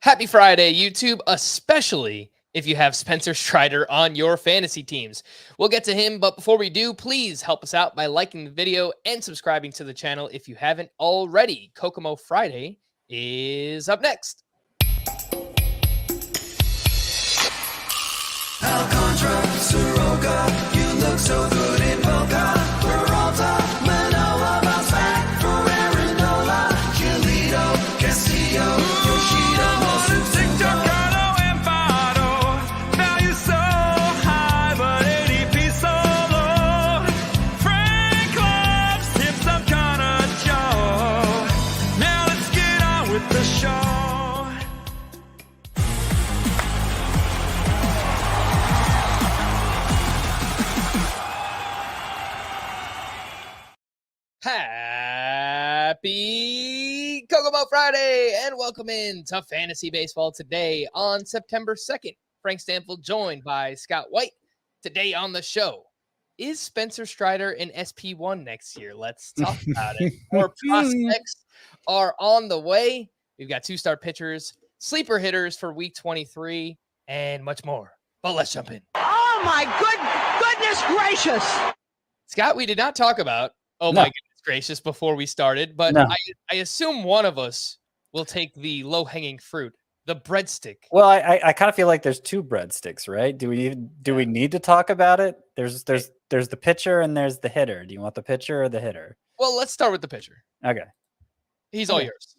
Happy Friday, YouTube, especially if you have Spencer Strider on your fantasy teams. We'll get to him, but before we do, please help us out by liking the video and subscribing to the channel if you haven't already. Kokomo Friday is up next. Alcantara, Soroka, you look so good in Boca. Peralta, Manoa, bounce back for Aarondola. Giolito, Castillo, Yoshida, Masucci, and Votto. Value so high, but ADP so low. Frank Love's tips I'm kinda Joe. Now let's get on with the show. Happy Kokomo Friday and welcome in to Fantasy Baseball today on September 2nd. Frank Stampfl joined by Scott White. Today on the show, is Spencer Strider in SP1 next year? Let's talk about it. More prospects are on the way. We've got two-star pitchers, sleeper hitters for week 23, and much more. But let's jump in. Oh my goodness gracious! Scott, we did not talk about, my goodness gracious, before we started, but I assume one of us will take the low-hanging fruit, the breadstick. Well, I kind of feel like there's two breadsticks, right? Do we need to talk about it? There's the pitcher and there's the hitter. Do you want the pitcher or the hitter? Well, let's start with the pitcher. Okay. He's all yours.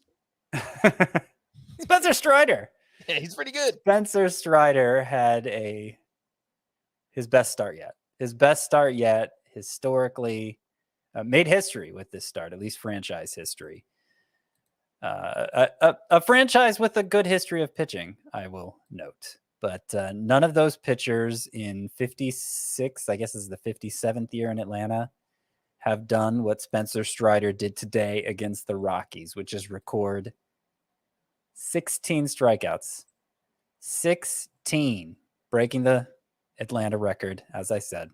Spencer Strider. Yeah, he's pretty good. Spencer Strider had his best start yet. His best start yet, historically. Made history with this start, at least franchise history. A franchise with a good history of pitching, I will note. But none of those pitchers in 56, I guess this is the 57th year in Atlanta, have done what Spencer Strider did today against the Rockies, which is record 16 strikeouts. 16, breaking the Atlanta record, as I said,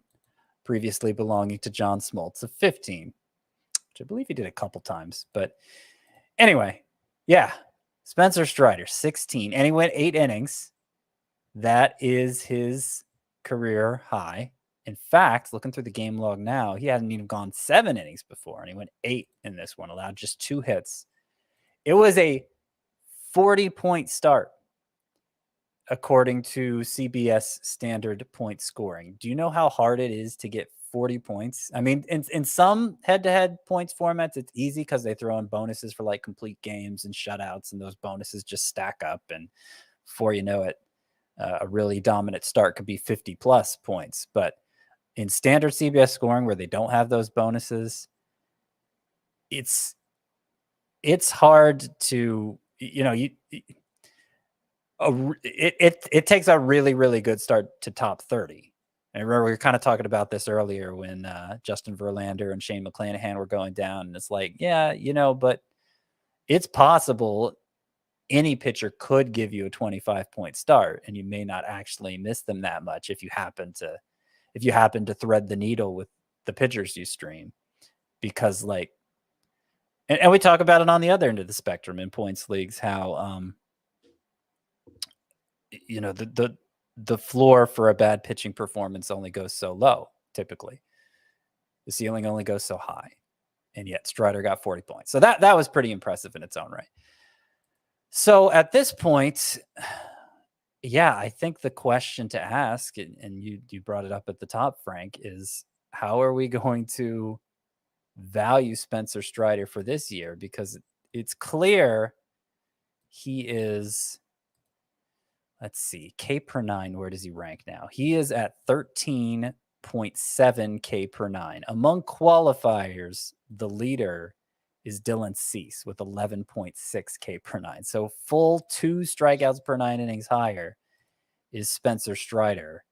previously belonging to John Smoltz of 15, which I believe he did a couple times. But anyway, yeah, Spencer Strider, 16. And he went 8 innings. That is his career high. In fact, looking through the game log now, he hadn't even gone 7 innings before, and he went 8 in this one, allowed just 2 hits. It was a 40-point start, according to CBS standard point scoring. Do you know how hard it is to get 40 points? I mean, in some head-to-head points formats, it's easy because they throw in bonuses for like complete games and shutouts, and those bonuses just stack up. And before you know it, a really dominant start could be 50-plus points. But in standard CBS scoring, where they don't have those bonuses, it's hard to, it takes a really, really good start to top 30. I remember we were kind of talking about this earlier when Justin Verlander and Shane McClanahan were going down. And it's like, yeah, but it's possible any pitcher could give you a 25-point start, and you may not actually miss them that much if you happen to thread the needle with the pitchers you stream. Because and we talk about it on the other end of the spectrum in points leagues, how the floor for a bad pitching performance only goes so low. Typically, the ceiling only goes so high, and yet Strider got 40 points. So that was pretty impressive in its own right. So at this point, yeah, I think the question to ask, and you brought it up at the top, Frank, is how are we going to value Spencer Strider for this year? Because it's clear he is, let's see, K per 9. Where does he rank now? He is at 13.7 K per 9. Among qualifiers, the leader is Dylan Cease with 11.6 K per 9. So full 2 strikeouts per 9 innings higher is Spencer Strider.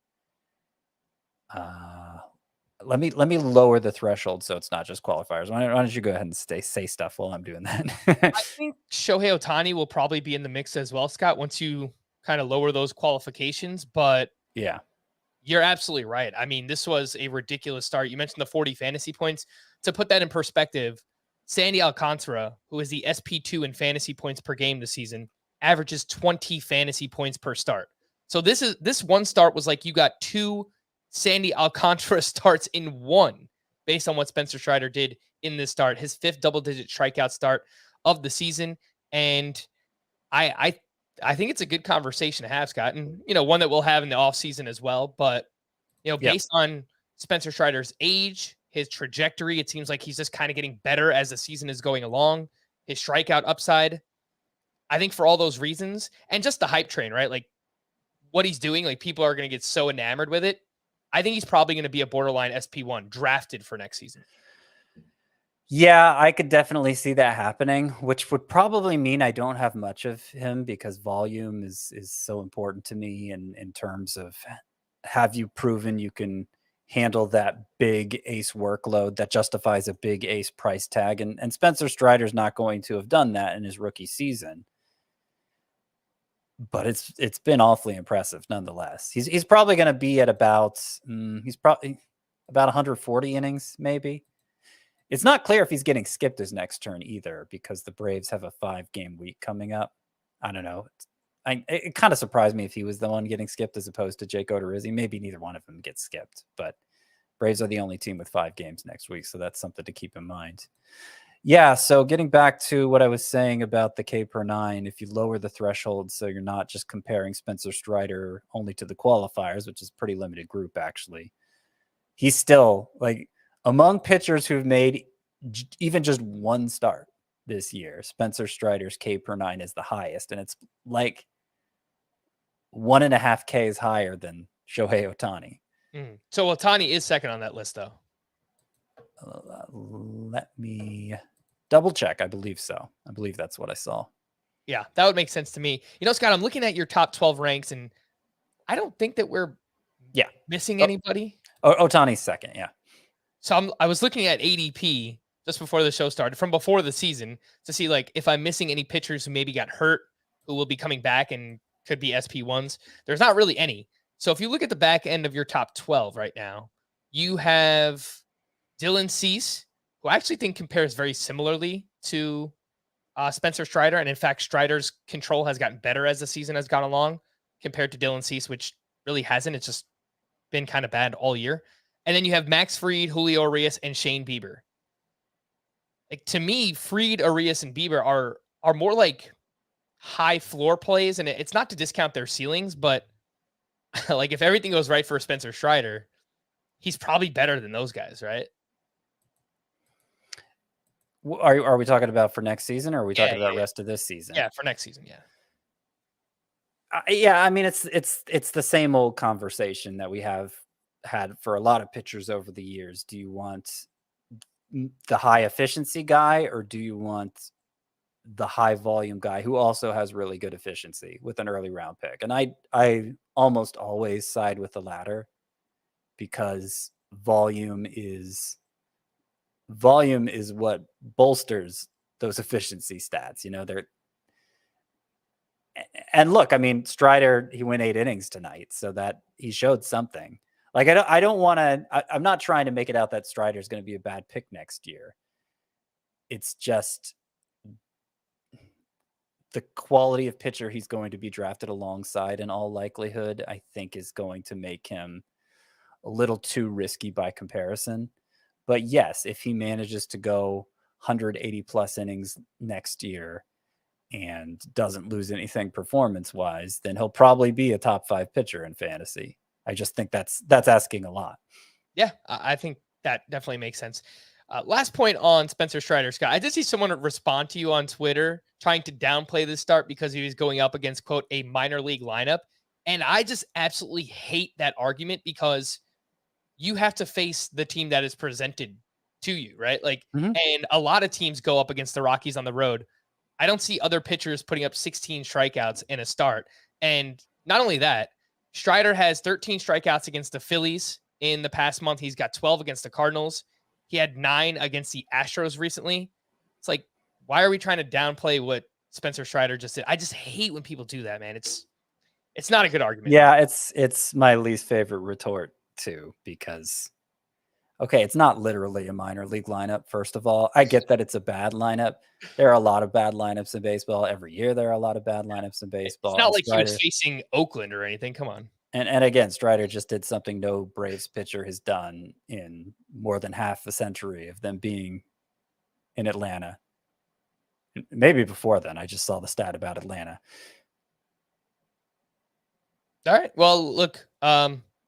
Let me lower the threshold so it's not just qualifiers. Why don't you go ahead and say stuff while I'm doing that? I think Shohei Ohtani will probably be in the mix as well, Scott, once you kind of lower those qualifications. But yeah, you're absolutely right. I mean, this was a ridiculous start. You mentioned the 40 fantasy points. To put that in perspective, Sandy Alcantara, who is the SP2 in fantasy points per game this season, averages 20 fantasy points per start. So this one start was like you got 2 Sandy Alcantara starts in one based on what Spencer Strider did in this start, his 5th double-digit strikeout start of the season. And I think it's a good conversation to have, Scott, and one that we'll have in the offseason as well. But based on Spencer Strider's age, his trajectory, it seems like he's just kind of getting better as the season is going along. His strikeout upside, I think for all those reasons, and just the hype train, right? Like what he's doing, like people are going to get so enamored with it. I think he's probably going to be a borderline SP1 drafted for next season. Yeah, I could definitely see that happening, which would probably mean I don't have much of him because volume is so important to me in terms of have you proven you can handle that big ace workload that justifies a big ace price tag. And Spencer Strider's not going to have done that in his rookie season. But it's been awfully impressive nonetheless. He's probably going to be at about 140 innings, maybe. It's not clear if he's getting skipped his next turn either, because the Braves have a 5-game week coming up. I don't know. It kind of surprised me if he was the one getting skipped as opposed to Jake Odorizzi. Maybe neither one of them gets skipped, but Braves are the only team with 5 games next week, so that's something to keep in mind. Yeah, so getting back to what I was saying about the K per 9, if you lower the threshold so you're not just comparing Spencer Strider only to the qualifiers, which is a pretty limited group actually, he's still like among pitchers who've made even just one start this year, Spencer Strider's K per 9 is the highest, and it's like 1.5 Ks higher than Shohei Ohtani. So Ohtani is second on that list, though. Let me double check. I believe so. I believe that's what I saw. Yeah, that would make sense to me. Scott, I'm looking at your top 12 ranks, and I don't think that we're missing anybody. Ohtani's second, yeah. So I was looking at ADP just before the show started, from before the season, to see like if I'm missing any pitchers who maybe got hurt, who will be coming back and could be SP1s. There's not really any. So if you look at the back end of your top 12 right now, you have Dylan Cease, who I actually think compares very similarly to Spencer Strider. And in fact, Strider's control has gotten better as the season has gone along compared to Dylan Cease, which really hasn't. It's just been kind of bad all year. And then you have Max Fried, Julio Urias, and Shane Bieber. Like, to me, Fried, Urias, and Bieber are more like high floor plays. And it's not to discount their ceilings, but like if everything goes right for Spencer Strider, he's probably better than those guys, right? Are we talking about for next season, or are we talking about rest of this season? Yeah, for next season, yeah. Yeah, I mean, it's the same old conversation that we have had for a lot of pitchers over the years. Do you want the high efficiency guy, or do you want the high volume guy who also has really good efficiency with an early round pick? And I almost always side with the latter, because volume is what bolsters those efficiency stats. And look, I mean, Strider, he went 8 innings tonight, so that he showed something. Like, I don't want to, I'm not trying to make it out that Strider is going to be a bad pick next year. It's just the quality of pitcher he's going to be drafted alongside, in all likelihood, I think is going to make him a little too risky by comparison. But yes, if he manages to go 180 plus innings next year and doesn't lose anything performance-wise, then he'll probably be a top 5 pitcher in fantasy. I just think that's asking a lot. Yeah, I think that definitely makes sense. Last point on Spencer Strider, Scott. I did see someone respond to you on Twitter trying to downplay this start because he was going up against, quote, a minor league lineup. And I just absolutely hate that argument, because you have to face the team that is presented to you, right? Like, and a lot of teams go up against the Rockies on the road. I don't see other pitchers putting up 16 strikeouts in a start. And not only that, Strider has 13 strikeouts against the Phillies in the past month. He's got 12 against the Cardinals. He had 9 against the Astros recently. It's like, why are we trying to downplay what Spencer Strider just did? I just hate when people do that, man. It's not a good argument. Yeah, it's my least favorite retort too, because Okay, it's not literally a minor league lineup, first of all. I get that it's a bad lineup. There are a lot of bad lineups in baseball. Every year there are a lot of bad lineups in baseball. It's not And like he was Strider, facing Oakland or anything. Come on. and again, Strider just did something no Braves pitcher has done in more than half a century of them being in Atlanta. Maybe before then. I just saw the stat about Atlanta. All right. Well, look,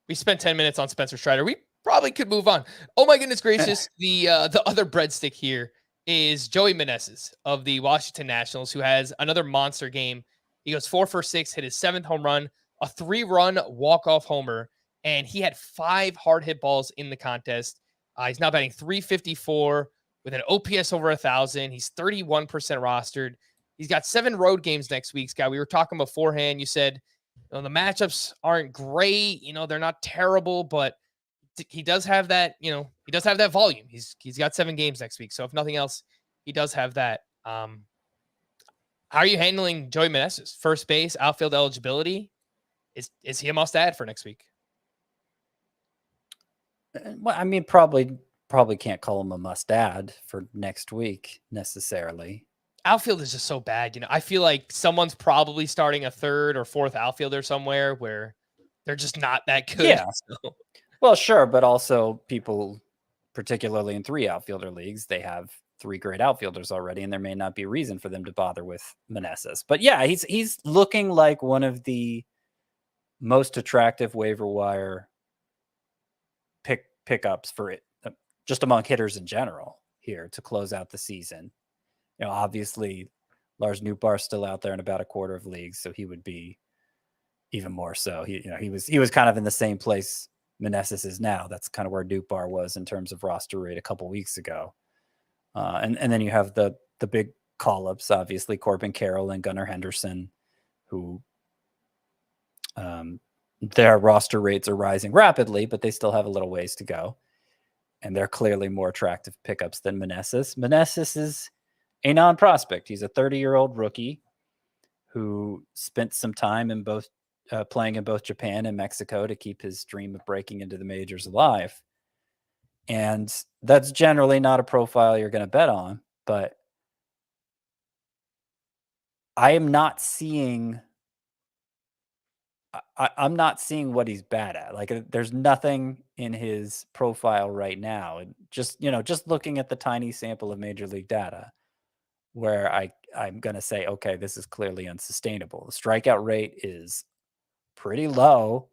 we spent 10 minutes on Spencer Strider. We probably could move on. Oh my goodness gracious. The other breadstick here is Joey Meneses of the Washington Nationals, who has another monster game. He goes 4 for 6, hit his 7th home run, a 3-run walk-off homer, and he had 5 hard hit balls in the contest. He's now batting .354 with an OPS over 1,000. He's 31% rostered. He's got 7 road games next week, Scott. We were talking beforehand. You said, you know, the matchups aren't great. You know, they're not terrible, but he does have that, you know, he does have that volume. He's got 7 games next week. So if nothing else, he does have that. How are you handling Joey Meneses? First base, outfield eligibility. Is he a must add for next week? Well, I mean, probably can't call him a must add for next week necessarily. Outfield is just so bad. You know, I feel like someone's probably starting a 3rd or 4th outfielder somewhere where they're just not that good. Yeah. So. Well, sure, but also people, particularly in 3 outfielder leagues, they have 3 great outfielders already, and there may not be a reason for them to bother with Meneses. But yeah, he's looking like one of the most attractive waiver wire pickups for it, just among hitters in general here to close out the season. You know, obviously Lars Nootbaar's still out there in about a quarter of leagues, so he would be even more so. He was kind of in the same place Meneses is now. That's kind of where Nootbaar was in terms of roster rate a couple weeks ago. And then you have the big call-ups, obviously Corbin Carroll and Gunnar Henderson, who their roster rates are rising rapidly, but they still have a little ways to go. And they're clearly more attractive pickups than Meneses. Meneses is a non-prospect. He's a 30-year-old rookie who spent some time in both playing in both Japan and Mexico to keep his dream of breaking into the majors alive. And that's generally not a profile you're going to bet on, but I am not seeing I'm not seeing what he's bad at. Like, there's nothing in his profile right now. And just looking at the tiny sample of major league data where I'm going to say, okay, this is clearly unsustainable. The strikeout rate is pretty low.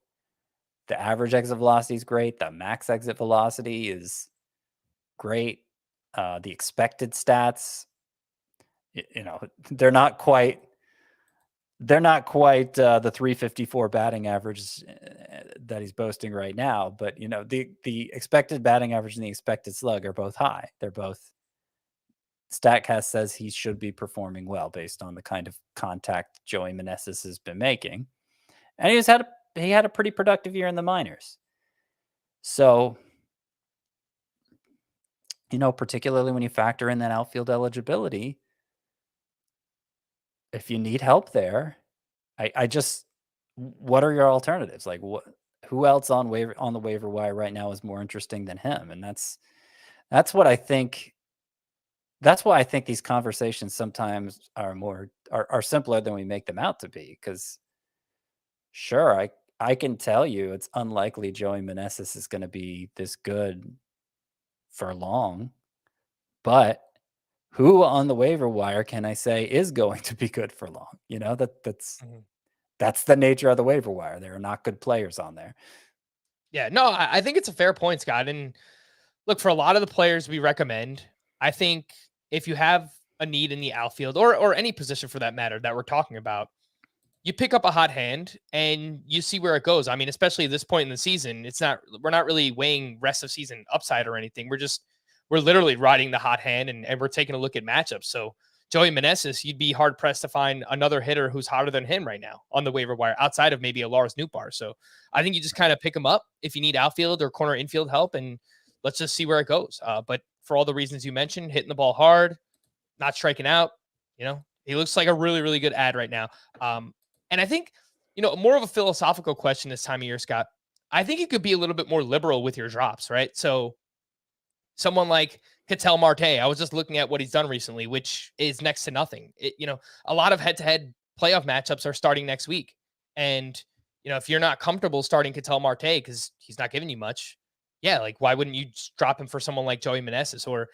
The average exit velocity is great. The max exit velocity is great. The expected stats, they're not quite the 354 batting average that he's boasting right now, but the expected batting average and the expected slug are both high. They're both, StatCast says he should be performing well based on the kind of contact Joey Meneses has been making. And he had a pretty productive year in the minors. So, particularly when you factor in that outfield eligibility, if you need help there, what are your alternatives? Like, who else on the waiver wire right now is more interesting than him? And that's what I think. That's why I think these conversations sometimes are simpler than we make them out to be. Because sure, I can tell you it's unlikely Joey Meneses is going to be this good for long, but who on the waiver wire can I say is going to be good for long? That's the nature of the waiver wire. There are not good players on there. Yeah, no, I think it's a fair point, Scott. And look, for a lot of the players we recommend, I think if you have a need in the outfield or any position for that matter that we're talking about, you pick up a hot hand and you see where it goes. I mean, especially at this point in the season, we're not really weighing rest of season upside or anything. We're literally riding the hot hand and we're taking a look at matchups. So Joey Meneses, you'd be hard pressed to find another hitter who's hotter than him right now on the waiver wire outside of maybe a Lars Nootbaar. So I think you just kind of pick him up if you need outfield or corner infield help, and let's just see where it goes. But for all the reasons you mentioned, hitting the ball hard, not striking out, he looks like a really, really good ad right now. And I think, more of a philosophical question this time of year, Scott. I think you could be a little bit more liberal with your drops, right? So Someone like Ketel Marte, I was just looking at what he's done recently, which is next to nothing. A lot of head-to-head playoff matchups are starting next week. And, if you're not comfortable starting Ketel Marte because he's not giving you much, yeah, like why wouldn't you just drop him for someone like Joey Meneses or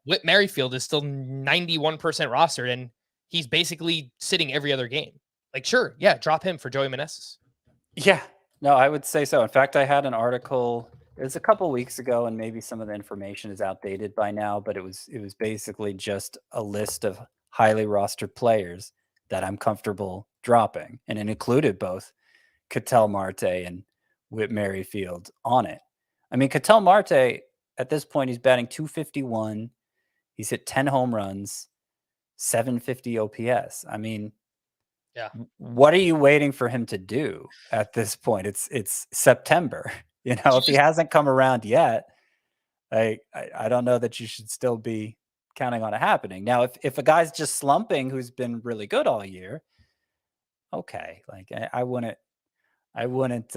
Whit Merrifield is still 91% rostered and he's basically sitting every other game. Like, sure, yeah, drop him for Joey Meneses. Yeah, no, I would say so. In fact, I had an article, it was a couple weeks ago, and maybe some of the information is outdated by now, but it was basically just a list of highly rostered players that I'm comfortable dropping, and it included both Ketel Marte and Whit Merrifield on it. I mean, Ketel Marte, at this point, he's batting .251. He's hit 10 home runs, 750 OPS. I mean, yeah. What are you waiting for him to do at this point? It's September. If he hasn't come around yet, I don't know that you should still be counting on it happening. Now, if a guy's just slumping who's been really good all year, okay. Like I wouldn't want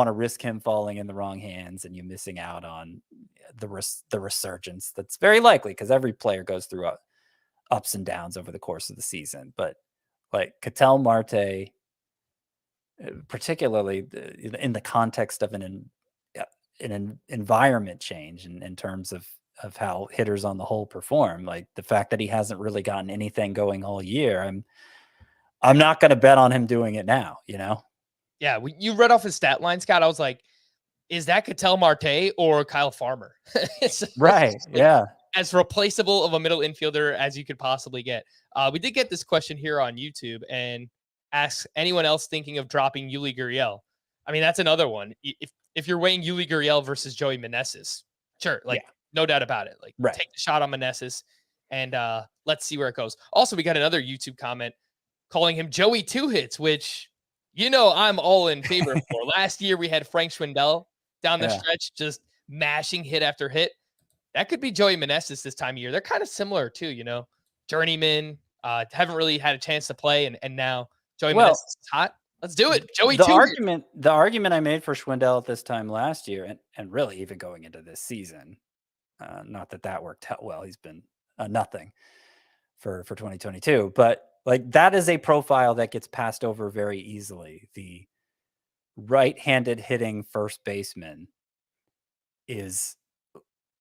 to risk him falling in the wrong hands and you missing out on the resurgence that's very likely because every player goes through ups and downs over the course of the season. But like Ketel Marte, particularly in the context of an environment change in terms of how hitters on the whole perform, like the fact that he hasn't really gotten anything going all year, I'm not going to bet on him doing it now, Yeah, you read off his stat line, Scott. I was like, is that Ketel Marte or Kyle Farmer? Right, yeah. As replaceable of a middle infielder as you could possibly get. We did get this question here on YouTube and ask anyone else thinking of dropping Yuli Gurriel. I mean, that's another one. If you're weighing Yuli Gurriel versus Joey Meneses, sure, no doubt about it. Like, take the shot on Meneses and let's see where it goes. Also, we got another YouTube comment calling him Joey Two Hits, which I'm all in favor for. Last year we had Frank Schwindel down the stretch, just mashing hit after hit. That could be Joey Meneses this time of year. They're kind of similar too, journeyman, haven't really had a chance to play. And now Joey Meneses is hot. Let's do it. Joey, the argument I made for Schwindel at this time last year and really even going into this season, not that worked out well. He's been nothing for 2022, but like that is a profile that gets passed over very easily. The right-handed hitting first baseman is,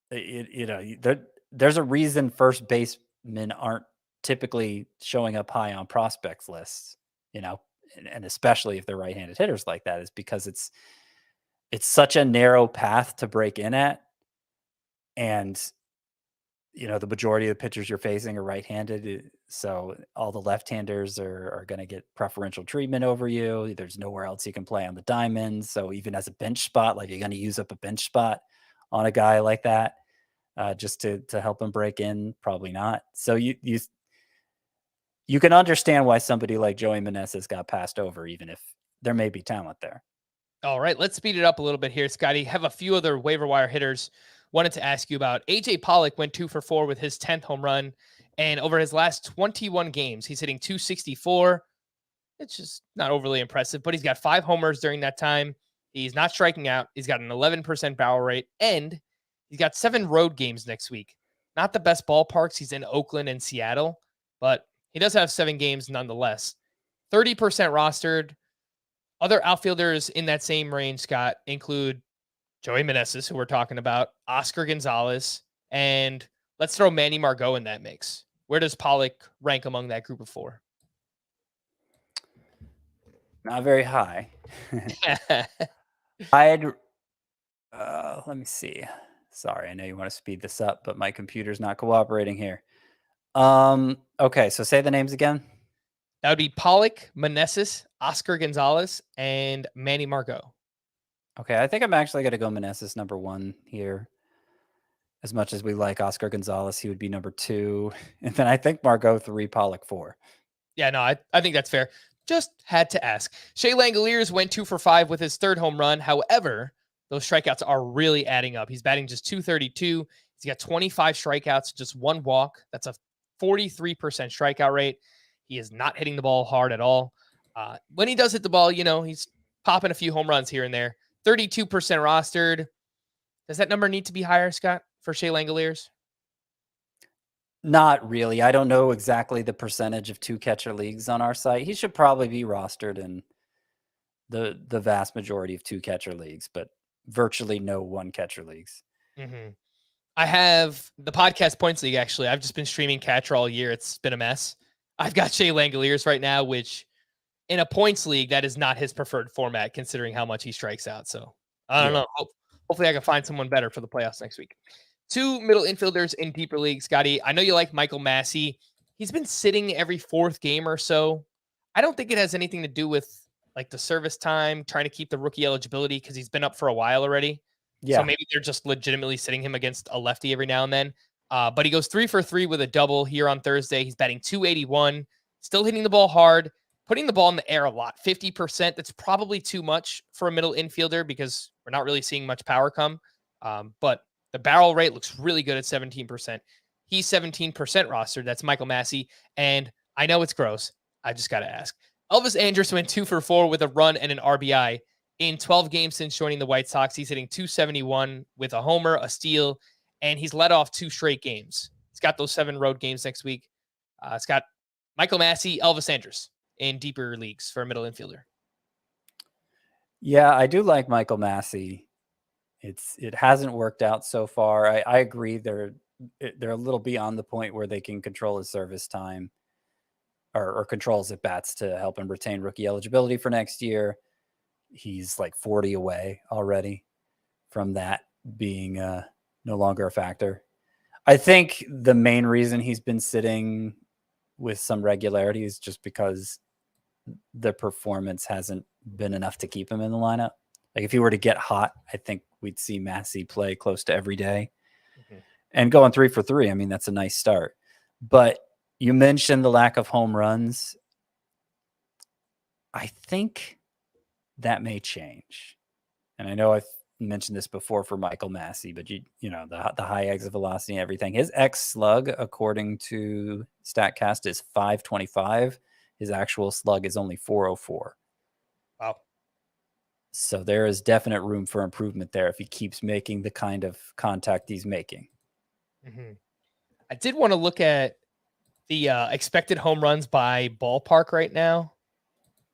there's a reason first basemen aren't typically showing up high on prospects lists, and especially if they're right-handed hitters like that, is because it's such a narrow path to break in at. And, the majority of the pitchers you're facing are right-handed. So all the left-handers are going to get preferential treatment over you. There's nowhere else you can play on the diamond. So even as a bench spot, like you're going to use up a bench spot on a guy like that, just to help him break in, probably not. So you can understand why somebody like Joey Meneses got passed over, even if there may be talent there. All right, let's speed it up a little bit here, Scotty. Have a few other waiver wire hitters wanted to ask you about. AJ Pollock went 2 for 4 with his 10th home run, and over his last 21 games, he's hitting .264. It's just not overly impressive, but he's got 5 homers during that time. He's not striking out. He's got an 11% barrel rate, and he's got 7 road games next week. Not the best ballparks. He's in Oakland and Seattle, but he does have 7 games nonetheless. 30% rostered. Other outfielders in that same range, Scott, include Joey Meneses, who we're talking about, Oscar Gonzalez, and let's throw Manny Margot in that mix. Where does Pollock rank among that group of 4? Not very high. Let me see. Sorry, I know you want to speed this up, but my computer's not cooperating here. Okay, so say the names again. That would be Pollock, Meneses, Oscar Gonzalez, and Manny Margot. Okay, I think I'm actually going to go Meneses number 1 here. As much as we like Oscar Gonzalez, he would be number 2. And then I think Margot 3, Pollock 4. Yeah, no, I think that's fair. Just had to ask. Shea Langoliers went 2 for 5 with his 3rd home run. However, those strikeouts are really adding up. He's batting just .232. He's got 25 strikeouts, just 1 walk. That's a 43% strikeout rate. He is not hitting the ball hard at all. When he does hit the ball, he's popping a few home runs here and there. 32% rostered. Does that number need to be higher, Scott, for Shea Langoliers? Not really. I don't know exactly the percentage of 2-catcher leagues on our site. He should probably be rostered in the vast majority of 2-catcher leagues, but virtually no 1-catcher leagues. Mm-hmm. I have the podcast points league. Actually, I've just been streaming catcher all year. It's been a mess. I've got Shea Langoliers right now, which in a points league, that is not his preferred format, considering how much he strikes out. So I don't know. Hopefully I can find someone better for the playoffs next week. 2 middle infielders in deeper leagues. Scotty, I know you like Michael Massey. He's been sitting every 4th game or so. I don't think it has anything to do with like the service time, trying to keep the rookie eligibility, because he's been up for a while already. Yeah. So maybe they're just legitimately sitting him against a lefty every now and then. But he goes 3 for 3 with a double here on Thursday. He's batting .281, still hitting the ball hard, putting the ball in the air a lot, 50%. That's probably too much for a middle infielder because we're not really seeing much power come. But the barrel rate looks really good at 17%. He's 17% rostered. That's Michael Massey. And I know it's gross. I just got to ask. Elvis Andrus went 2 for 4 with a run and an RBI. In 12 games since joining the White Sox, he's hitting .271 with a homer, a steal, and he's led off 2 straight games. He's got those 7 road games next week. It's got Michael Massey, Elvis Andrus in deeper leagues for a middle infielder. Yeah, I do like Michael Massey. It hasn't worked out so far. I agree they're a little beyond the point where they can control his service time or control his at-bats to help him retain rookie eligibility for next year. He's like 40 away already from that being no longer a factor. I think the main reason he's been sitting with some regularity is just because the performance hasn't been enough to keep him in the lineup. Like if he were to get hot, I think we'd see Massey play close to every day. Mm-hmm. And going 3 for 3, I mean, that's a nice start. But you mentioned the lack of home runs. I think that may change. And I know I've mentioned this before for Michael Massey, but you know, the high exit velocity and everything. His X slug, according to StatCast, is 525. His actual slug is only 404. Wow. So there is definite room for improvement there if he keeps making the kind of contact he's making. Mm-hmm. I did want to look at the expected home runs by ballpark right now.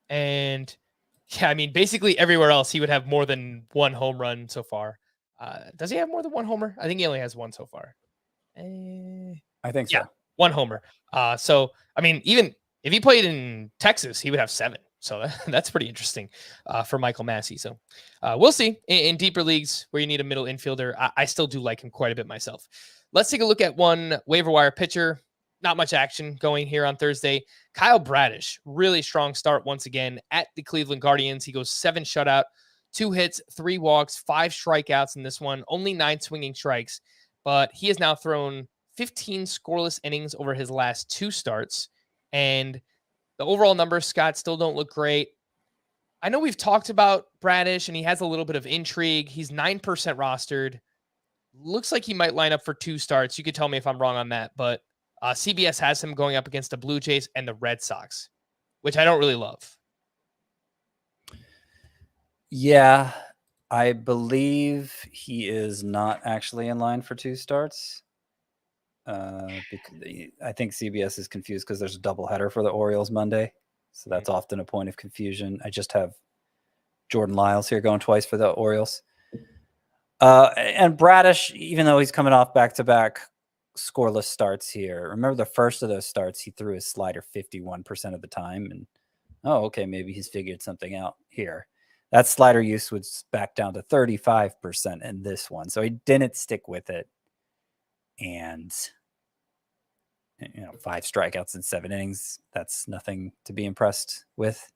And yeah, I mean, basically everywhere else he would have more than 1 home run so far. Does he have more than 1 homer? I think he only has 1 so far. I think so. Yeah, 1 homer. So, I mean, even if he played in Texas, he would have 7. So that's pretty interesting for Michael Massey. So we'll see in deeper leagues where you need a middle infielder. I still do like him quite a bit myself. Let's take a look at one waiver wire pitcher. Not much action going here on Thursday. Kyle Bradish, really strong start once again at the Cleveland Guardians. He goes 7 shutout, 2 hits, 3 walks, 5 strikeouts in this one, only 9 swinging strikes. But he has now thrown 15 scoreless innings over his last 2 starts. And the overall numbers, Scott, still don't look great. I know we've talked about Bradish, and he has a little bit of intrigue. He's 9% rostered. Looks like he might line up for 2 starts. You could tell me if I'm wrong on that, but CBS has him going up against the Blue Jays and the Red Sox, which I don't really love. Yeah, I believe he is not actually in line for 2 starts. Because I think CBS is confused because there's a doubleheader for the Orioles Monday. So that's often a point of confusion. I just have Jordan Lyles here going twice for the Orioles. And Bradish, even though he's coming off back-to-back scoreless starts here, remember the first of those starts, he threw his slider 51% of the time. And, okay, maybe he's figured something out here. That slider use was back down to 35% in this one. So he didn't stick with it. And 5 strikeouts in 7 innings. That's nothing to be impressed with.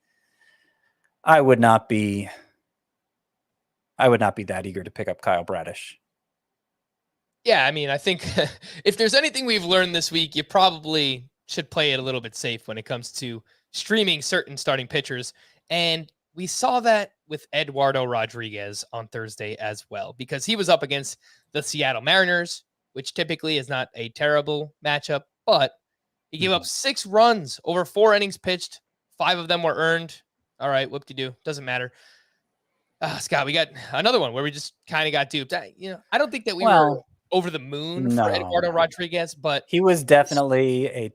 I would not be that eager to pick up Kyle Bradish. Yeah, I mean, I think if there's anything we've learned this week, you probably should play it a little bit safe when it comes to streaming certain starting pitchers. And we saw that with Eduardo Rodriguez on Thursday as well, because he was up against the Seattle Mariners, which typically is not a terrible matchup, but he gave up 6 runs over 4 innings pitched. 5 of them were earned. All right, whoop-de-doo. Doesn't matter. Scott, we got another one where we just kind of got duped. I don't think that we were Well, over the moon for no. Eduardo Rodriguez, but He was definitely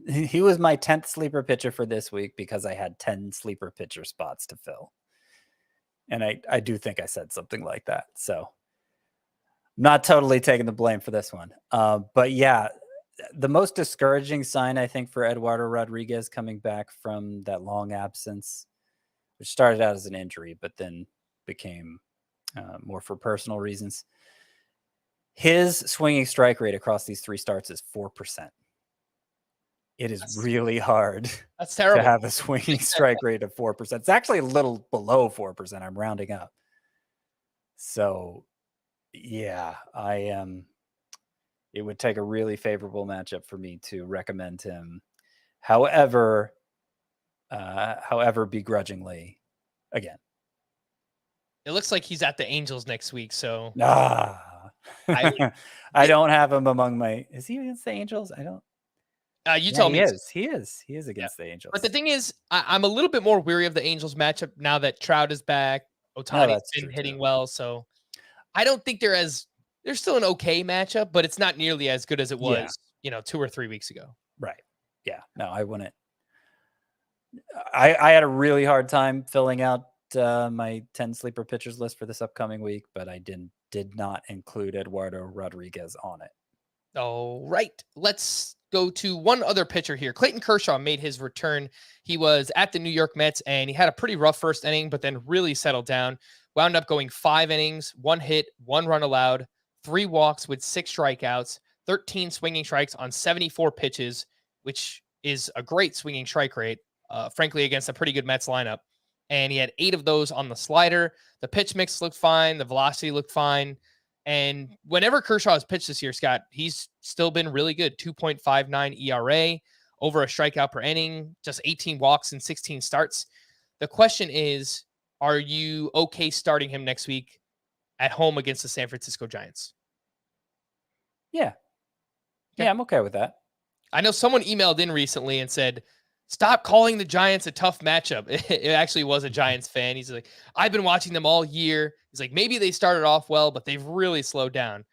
he was my 10th sleeper pitcher for this week because I had 10 sleeper pitcher spots to fill. And I do think I said something like that. So not totally taking the blame for this one. But yeah, the most discouraging sign, I think, for Eduardo Rodriguez coming back from that long absence, which started out as an injury, but then became more for personal reasons. His swinging strike rate across these 3 starts is 4%. It is really hard that's terrible to have a swinging strike rate of 4%. It's actually a little below 4%. I'm rounding up. So, yeah, it would take a really favorable matchup for me to recommend him. However, begrudgingly, again. It looks like he's at the Angels next week, so I don't have him among my. Is he against the Angels? I don't. You tell me. He is against the Angels. But the thing is, I'm a little bit more weary of the Angels matchup now that Trout is back. Ohtani's been hitting well, so I don't think they're still an okay matchup, but it's not nearly as good as it was, 2 or 3 weeks ago. Right. Yeah. No, I wouldn't. I had a really hard time filling out my 10 sleeper pitchers list for this upcoming week, but I did not include Eduardo Rodriguez on it. All right. Let's go to one other pitcher here. Clayton Kershaw made his return. He was at the New York Mets, and he had a pretty rough first inning, but then really settled down. Wound up going 5 innings, 1 hit, 1 run allowed, 3 walks with 6 strikeouts, 13 swinging strikes on 74 pitches, which is a great swinging strike rate, frankly, against a pretty good Mets lineup. And he had 8 of those on the slider. The pitch mix looked fine. The velocity looked fine. And whenever Kershaw has pitched this year, Scott, he's still been really good. 2.59 ERA, over a strikeout per inning, just 18 walks and 16 starts. The question is, are you okay starting him next week at home against the San Francisco Giants? Yeah. Yeah, I'm okay with that. I know someone emailed in recently and said, stop calling the Giants a tough matchup. It actually was a Giants fan. He's like, I've been watching them all year. He's like, maybe they started off well, but they've really slowed down,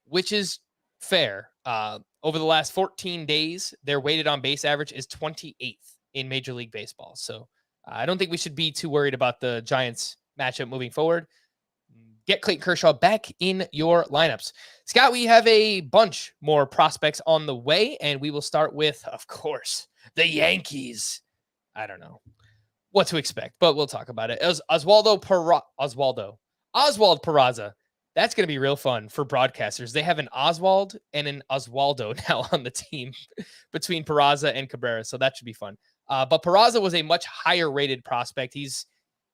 which is fair. Over the last 14 days, their weighted on base average is 28th in Major League Baseball. So I don't think we should be too worried about the Giants matchup moving forward. Get Clayton Kershaw back in your lineups. Scott, we have a bunch more prospects on the way, and we will start with, of course, the Yankees. I don't know what to expect, but we'll talk about it. Oswald Peraza. That's going to be real fun for broadcasters. They have an Oswald and an Oswaldo now on the team between Peraza and Cabrera, so that should be fun. But Peraza was a much higher rated prospect. He's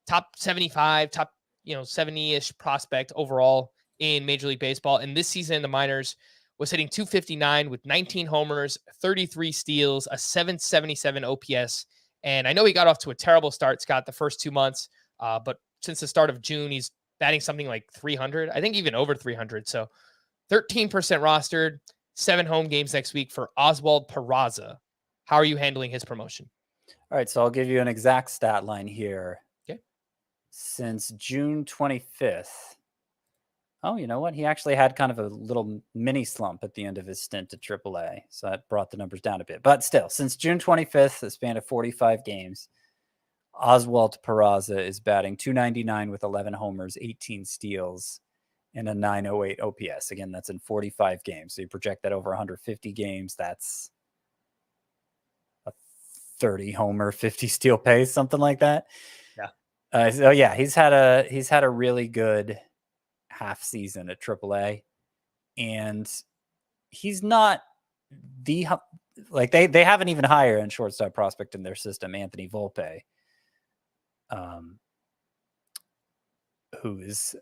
top 75, top 70-ish prospect overall in Major League Baseball. And this season in the minors was hitting 259 with 19 homers, 33 steals, a 777 OPS. And I know he got off to a terrible start, Scott, the first 2 months. But since the start of June, he's batting something like 300, I think even over 300. So 13% rostered, 7 home games next week for Oswald Peraza. How are you handling his promotion? All right, so I'll give you an exact stat line here. Okay. Since June 25th. Oh, you know what? He actually had kind of a little mini slump at the end of his stint at AAA. So that brought the numbers down a bit. But still, since June 25th, the span of 45 games, Oswald Peraza is batting 299 with 11 homers, 18 steals, and a 908 OPS. Again, that's in 45 games. So you project that over 150 games. That's a 30 homer, 50 steal pace, something like that. Yeah. So yeah, he's had a really good half season at AAA, and he's not they have an even higher end shortstop prospect in their system, Anthony Volpe, who is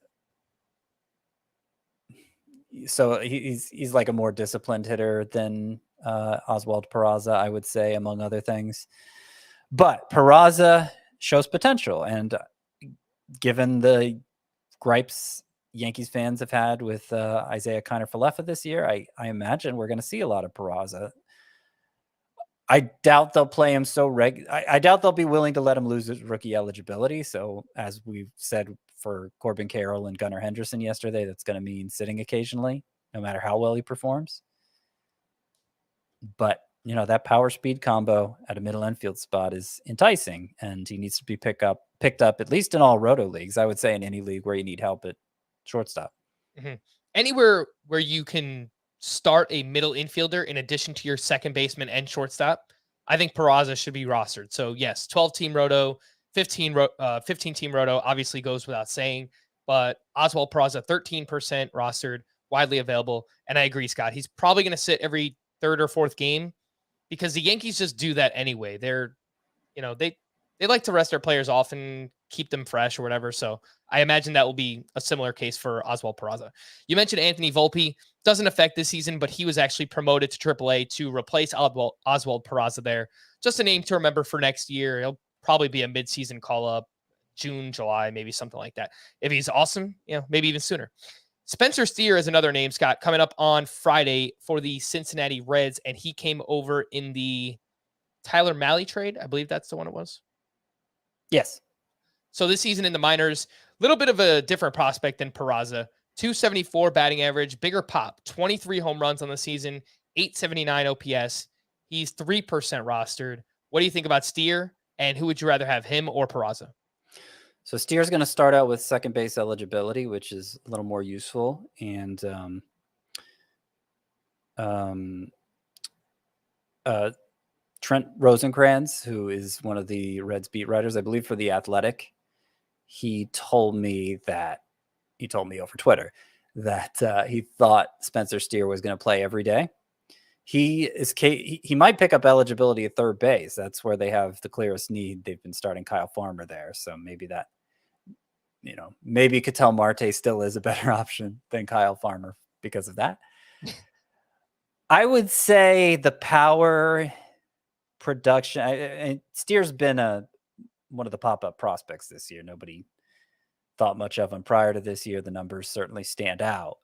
so he's like a more disciplined hitter than Oswald Peraza, I would say, among other things. But Peraza shows potential, and given the gripes Yankees fans have had with Isaiah Kiner-Falefa this year, I imagine we're going to see a lot of Peraza. I doubt they'll play him I doubt they'll be willing to let him lose his rookie eligibility. So as we've said for Corbin Carroll and Gunnar Henderson yesterday, that's going to mean sitting occasionally, no matter how well he performs. But, that power speed combo at a middle infield spot is enticing, and he needs to be picked up at least in all roto leagues. I would say in any league where you need help at shortstop. Mm-hmm. Anywhere where you can start a middle infielder in addition to your second baseman and shortstop, I think Peraza should be rostered. So yes, 12-team roto, 15-team roto obviously goes without saying, but Oswald Peraza, 13% rostered, widely available. And I agree, Scott, he's probably going to sit every third or fourth game because the Yankees just do that anyway. They're, they like to rest their players often, keep them fresh or whatever. So I imagine that will be a similar case for Oswald Peraza. You mentioned Anthony Volpe. Doesn't affect this season, but he was actually promoted to AAA to replace Oswald Peraza there. Just a name to remember for next year. He'll probably be a midseason call-up, June, July, maybe something like that. If he's awesome, maybe even sooner. Spencer Steer is another name, Scott, coming up on Friday for the Cincinnati Reds, and he came over in the Tyler Mahle trade. I believe that's the one it was. Yes. So this season in the minors, a little bit of a different prospect than Peraza. 274 batting average, bigger pop, 23 home runs on the season, 879 OPS. He's 3% rostered. What do you think about Steer, and who would you rather have, him or Peraza? So Steer's going to start out with second base eligibility, which is a little more useful. And Trent Rosencrantz, who is one of the Reds beat writers, I believe for The Athletic, he told me over Twitter that he thought Spencer Steer was going to play every day. He might pick up eligibility at third base. That's where they have the clearest need. They've been starting Kyle Farmer there. So maybe maybe Ketel Marte still is a better option than Kyle Farmer because of that. I would say the power production, and Steer's been one of the pop-up prospects this year. Nobody thought much of him prior to this year. The numbers certainly stand out,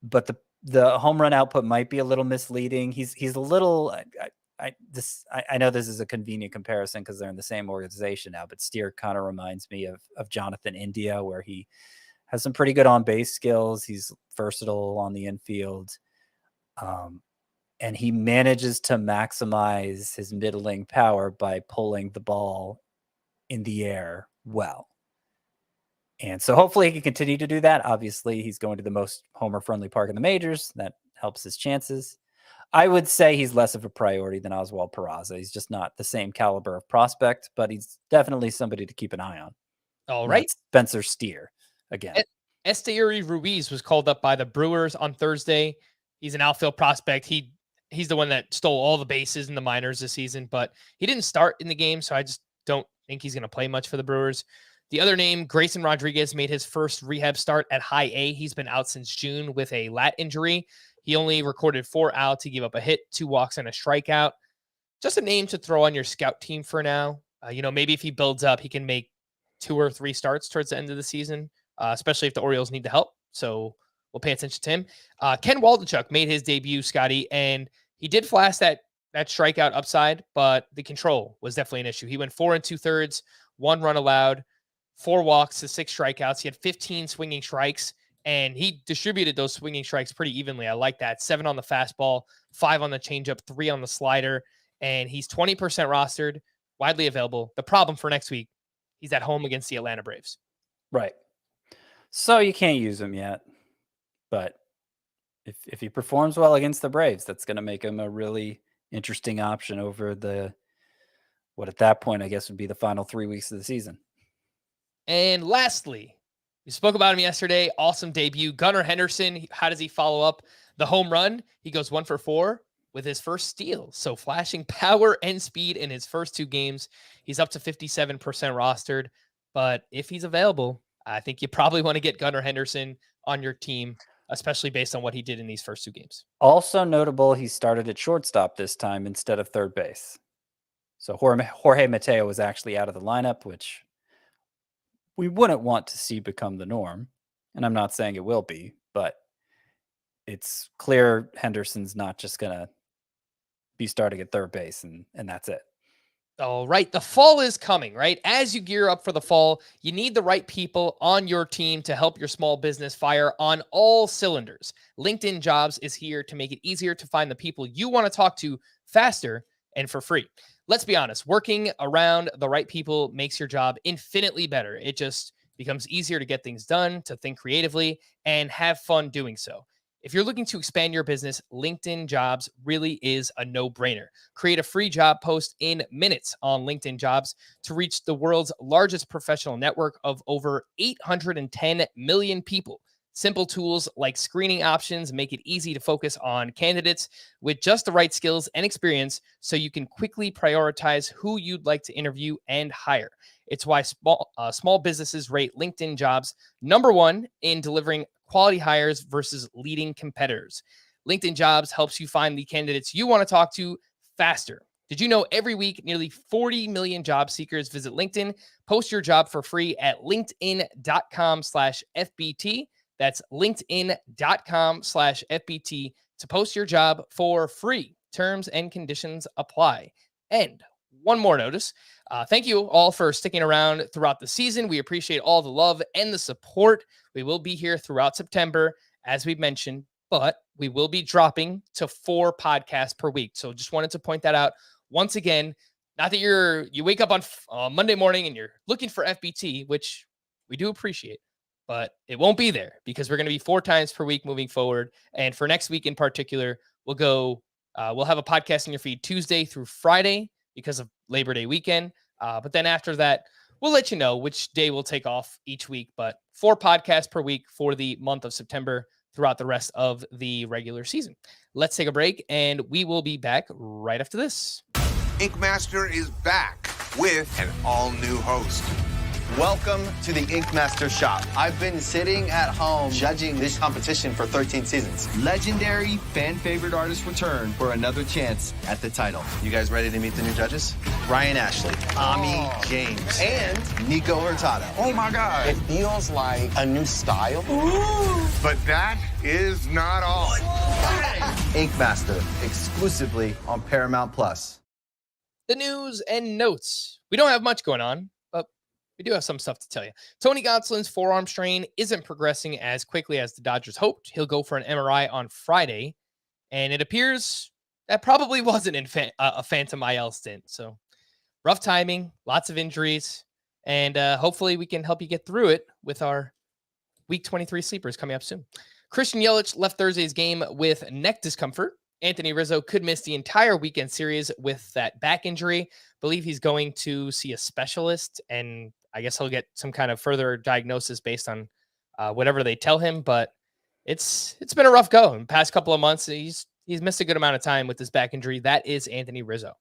but the home run output might be a little misleading. He's a little, I know this is a convenient comparison because they're in the same organization now, but Steer kind of reminds me of Jonathan India, where he has some pretty good on base skills. He's versatile on the infield. And he manages to maximize his middling power by pulling the ball in the air well. And so hopefully he can continue to do that. Obviously, he's going to the most homer-friendly park in the majors. That helps his chances. I would say he's less of a priority than Oswald Peraza. He's just not the same caliber of prospect, but he's definitely somebody to keep an eye on. All right. Spencer Steer again. Esteury Ruiz was called up by the Brewers on Thursday. He's an outfield prospect. He's the one that stole all the bases in the minors this season, but he didn't start in the game, so I just don't think he's going to play much for the Brewers. The other name, Grayson Rodriguez, made his first rehab start at high A. He's been out since June with a lat injury. He only recorded 4 outs. He gave up a hit, 2 walks, and a strikeout. Just a name to throw on your scout team for now. Maybe if he builds up, he can make 2 or 3 starts towards the end of the season, especially if the Orioles need the help. So we'll pay attention to him. Ken Waldichuk made his debut, Scotty, and he did flash that strikeout upside, but the control was definitely an issue. He went 4 2/3, 1 run allowed, 4 walks to 6 strikeouts. He had 15 swinging strikes, and he distributed those swinging strikes pretty evenly. I like that. 7 on the fastball, 5 on the changeup, 3 on the slider, and he's 20% rostered, widely available. The problem for next week, he's at home against the Atlanta Braves. Right. So you can't use him yet, but if he performs well against the Braves, that's going to make him a really interesting option over what at that point I guess would be the final 3 weeks of the season. And lastly, we spoke about him yesterday. Awesome debut. Gunnar Henderson. How does he follow up the home run? He goes 1 for 4 with his first steal. So flashing power and speed in his first 2 games. He's up to 57% rostered. But if he's available, I think you probably want to get Gunnar Henderson on your team, especially based on what he did in these first 2 games. Also notable, he started at shortstop this time instead of third base. So Jorge Mateo was actually out of the lineup, which we wouldn't want to see become the norm. And I'm not saying it will be, but it's clear Henderson's not just going to be starting at third base, and that's it. All right. The fall is coming, right? As you gear up for the fall, you need the right people on your team to help your small business fire on all cylinders. LinkedIn Jobs is here to make it easier to find the people you want to talk to faster and for free. Let's be honest, working around the right people makes your job infinitely better. It just becomes easier to get things done, to think creatively, and have fun doing so. If you're looking to expand your business, LinkedIn Jobs really is a no-brainer. Create a free job post in minutes on LinkedIn Jobs to reach the world's largest professional network of over 810 million people. Simple tools like screening options make it easy to focus on candidates with just the right skills and experience so you can quickly prioritize who you'd like to interview and hire. It's why small businesses rate LinkedIn Jobs #1 in delivering quality hires versus leading competitors. LinkedIn Jobs helps you find the candidates you want to talk to faster. Did you know every week, nearly 40 million job seekers visit LinkedIn? Post your job for free at linkedin.com/FBT. That's linkedin.com/FBT to post your job for free. Terms and conditions apply. And one more notice. Thank you all for sticking around throughout the season. We appreciate all the love and the support. We will be here throughout September, as we mentioned, but we will be dropping to 4 podcasts per week. So just wanted to point that out once again. Not that you wake up on Monday morning and you're looking for FBT, which we do appreciate, but it won't be there because we're going to be 4 times per week moving forward. And for next week in particular, we'll have a podcast in your feed Tuesday through Friday because of Labor Day weekend. But then after that, we'll let you know which day we'll take off each week, but 4 podcasts per week for the month of September throughout the rest of the regular season. Let's take a break, and we will be back right after this. Ink Master is back with an all-new host. Welcome to the Ink Master shop. I've been sitting at home judging this competition for 13 seasons. Legendary fan favorite artists return for another chance at the title. You guys ready to meet the new judges? Ryan Ashley, Ami James, and Nico Hurtado. Oh my God. It feels like a new style. But that is not all. Ink Master, exclusively on Paramount Plus. The news and notes. We don't have much going on, but we do have some stuff to tell you. Tony Gonsolin's forearm strain isn't progressing as quickly as the Dodgers hoped. He'll go for an MRI on Friday, and it appears that probably wasn't a phantom IL stint. So rough timing, lots of injuries, and hopefully we can help you get through it with our Week 23 sleepers coming up soon. Christian Yelich left Thursday's game with neck discomfort. Anthony Rizzo could miss the entire weekend series with that back injury. Believe he's going to see a specialist, and I guess he'll get some kind of further diagnosis based on whatever they tell him. But it's been a rough go in the past couple of months. He's missed a good amount of time with this back injury. That is Anthony Rizzo.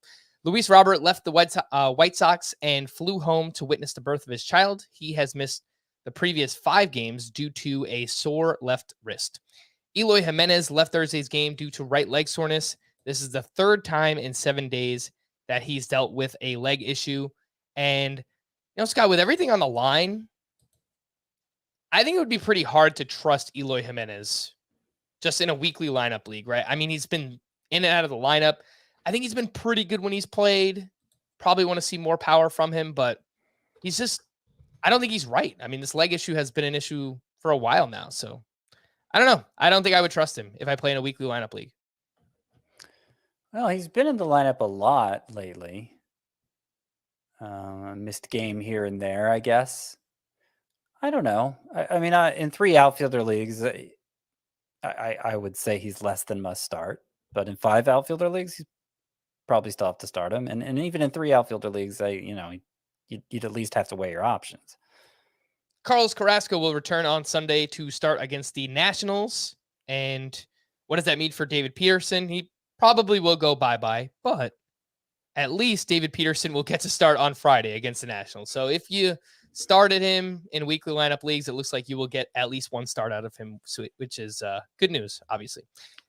Luis Robert left the White Sox and flew home to witness the birth of his child. He has missed the previous 5 games due to a sore left wrist. Eloy Jimenez left Thursday's game due to right leg soreness. This is the 3rd time in 7 days that he's dealt with a leg issue. And, Scott, with everything on the line, I think it would be pretty hard to trust Eloy Jimenez just in a weekly lineup league, right? I mean, he's been in and out of the lineup. I think he's been pretty good when he's played. Probably want to see more power from him, but I don't think he's right. I mean, this leg issue has been an issue for a while now, so I don't know. I don't think I would trust him if I play in a weekly lineup league. Well, he's been in the lineup a lot lately. Missed game here and there, I guess. I don't know. I mean, in 3 outfielder leagues, I would say he's less than must start. But in 5 outfielder leagues, he's probably still have to start him. And even in 3 outfielder leagues, you'd at least have to weigh your options. Carlos Carrasco will return on Sunday to start against the Nationals. And what does that mean for David Peterson? He probably will go bye-bye, but at least David Peterson will get to start on Friday against the Nationals. So if you started him in weekly lineup leagues, it looks like you will get at least 1 start out of him, which is good news, obviously.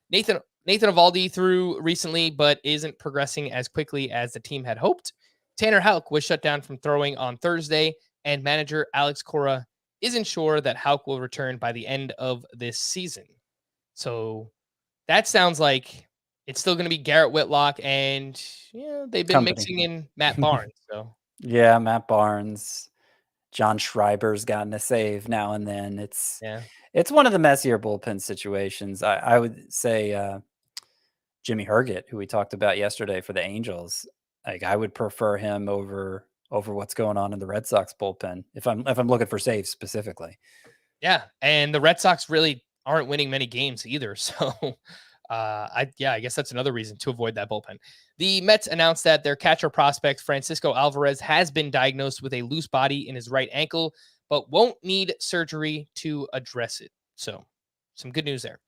Nathan Eovaldi threw recently, but isn't progressing as quickly as the team had hoped. Tanner Houck was shut down from throwing on Thursday, and manager Alex Cora isn't sure that Houck will return by the end of this season. So that sounds like it's still going to be Garrett Whitlock, and they've been Company. mixing in Matt Barnes. So Yeah, Matt Barnes, John Schreiber's gotten a save now and then. It's one of the messier bullpen situations. I would say Jimmy Herget, who we talked about yesterday for the Angels, like I would prefer him over what's going on in the Red Sox bullpen if I'm looking for saves specifically. Yeah, and the Red Sox really aren't winning many games either. So I guess that's another reason to avoid that bullpen. The Mets announced that their catcher prospect Francisco Alvarez has been diagnosed with a loose body in his right ankle, but won't need surgery to address it. So some good news there.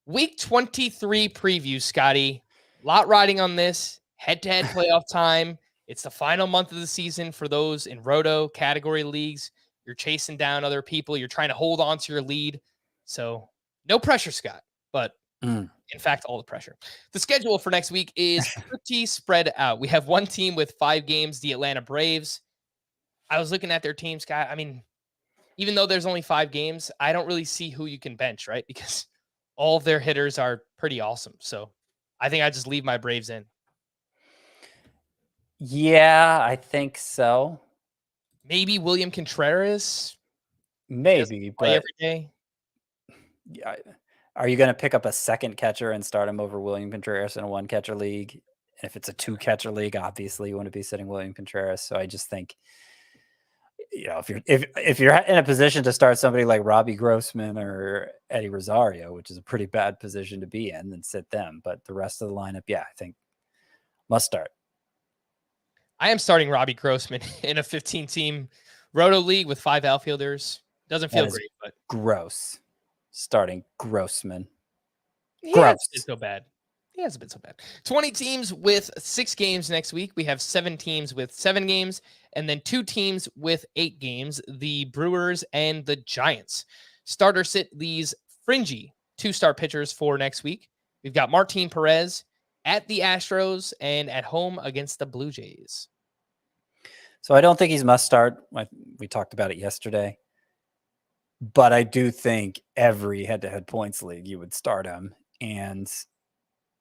Week 23 preview, Scotty. Lot riding on this. Head-to-head playoff time. It's the final month of the season for those in Roto category leagues. You're chasing down other people. You're trying to hold on to your lead. So no pressure, Scott, but in fact, all the pressure. The schedule for next week is pretty spread out. We have one team with 5 games, the Atlanta Braves. I was looking at their team, Scott. I mean, even though there's only 5 games, I don't really see who you can bench, right? Because all of their hitters are pretty awesome. So I think I just leave my Braves in. Yeah, I think so. Maybe William Contreras. Maybe, play but every day. Yeah, are you going to pick up a second catcher and start him over William Contreras in a 1-catcher league? If it's a 2-catcher league, obviously you want to be sitting William Contreras. So I just think, if you're in a position to start somebody like Robbie Grossman or Eddie Rosario, which is a pretty bad position to be in, then sit them. But the rest of the lineup, I think must start. I am starting Robbie Grossman in a 15-team Roto league with 5 outfielders. Doesn't feel great, but gross. Starting Grossman. He hasn't been so bad. 20 teams with 6 games next week. We have 7 teams with 7 games, and then 2 teams with 8 games, the Brewers and the Giants. Starter sit these fringy 2-star pitchers for next week. We've got Martin Perez at the Astros and at home against the Blue Jays. So I don't think he's must start. We talked about it yesterday. But I do think every head-to-head points league you would start him. And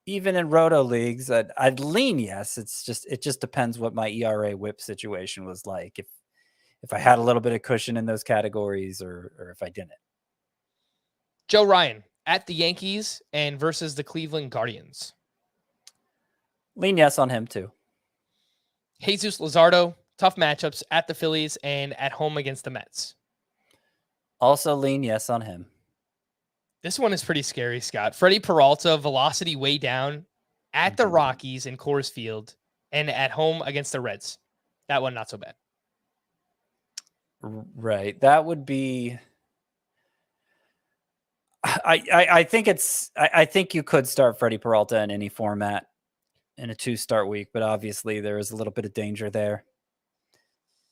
even in Roto leagues, I'd lean yes. It just depends what my ERA whip situation was like. If I had a little bit of cushion in those categories or if I didn't. Joe Ryan at the Yankees and versus the Cleveland Guardians. Lean yes on him too. Jesus Luzardo, tough matchups at the Phillies and at home against the Mets. Also lean yes on him. This one is pretty scary, Scott. Freddie Peralta, velocity way down at the Rockies in Coors Field and at home against the Reds. That one, not so bad. Right. That would be... I think you could start Freddie Peralta in any format in a 2-start week, but obviously there is a little bit of danger there.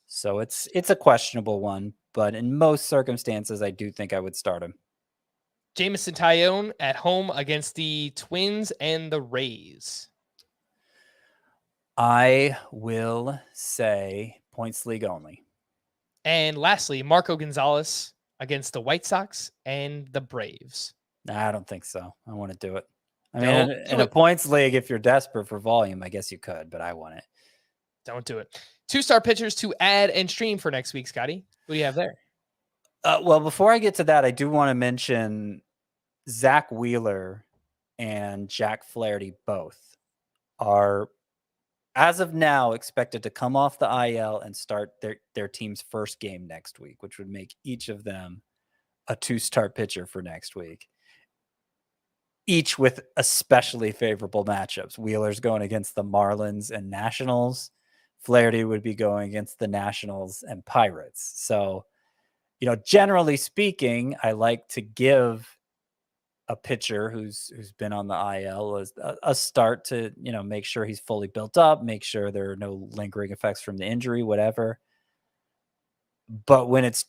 So it's a questionable one, but in most circumstances, I do think I would start him. Jameson Taillon at home against the Twins and the Rays. I will say points league only. And lastly, Marco Gonzalez against the White Sox and the Braves. Nah, I don't think so. I want to do it. I mean, in a points league, if you're desperate for volume, I guess you could, but I want it. Don't do it. 2-star pitchers to add and stream for next week, Scotty. What do you have there? Well, before I get to that, I do want to mention Zach Wheeler and Jack Flaherty both are, as of now, expected to come off the IL and start their team's first game next week, which would make each of them a 2-star pitcher for next week. Each with especially favorable matchups. Wheeler's going against the Marlins and Nationals. Flaherty would be going against the Nationals and Pirates. So, generally speaking, I like to give a pitcher who's been on the IL a start to, make sure he's fully built up, make sure there are no lingering effects from the injury, whatever. But when it's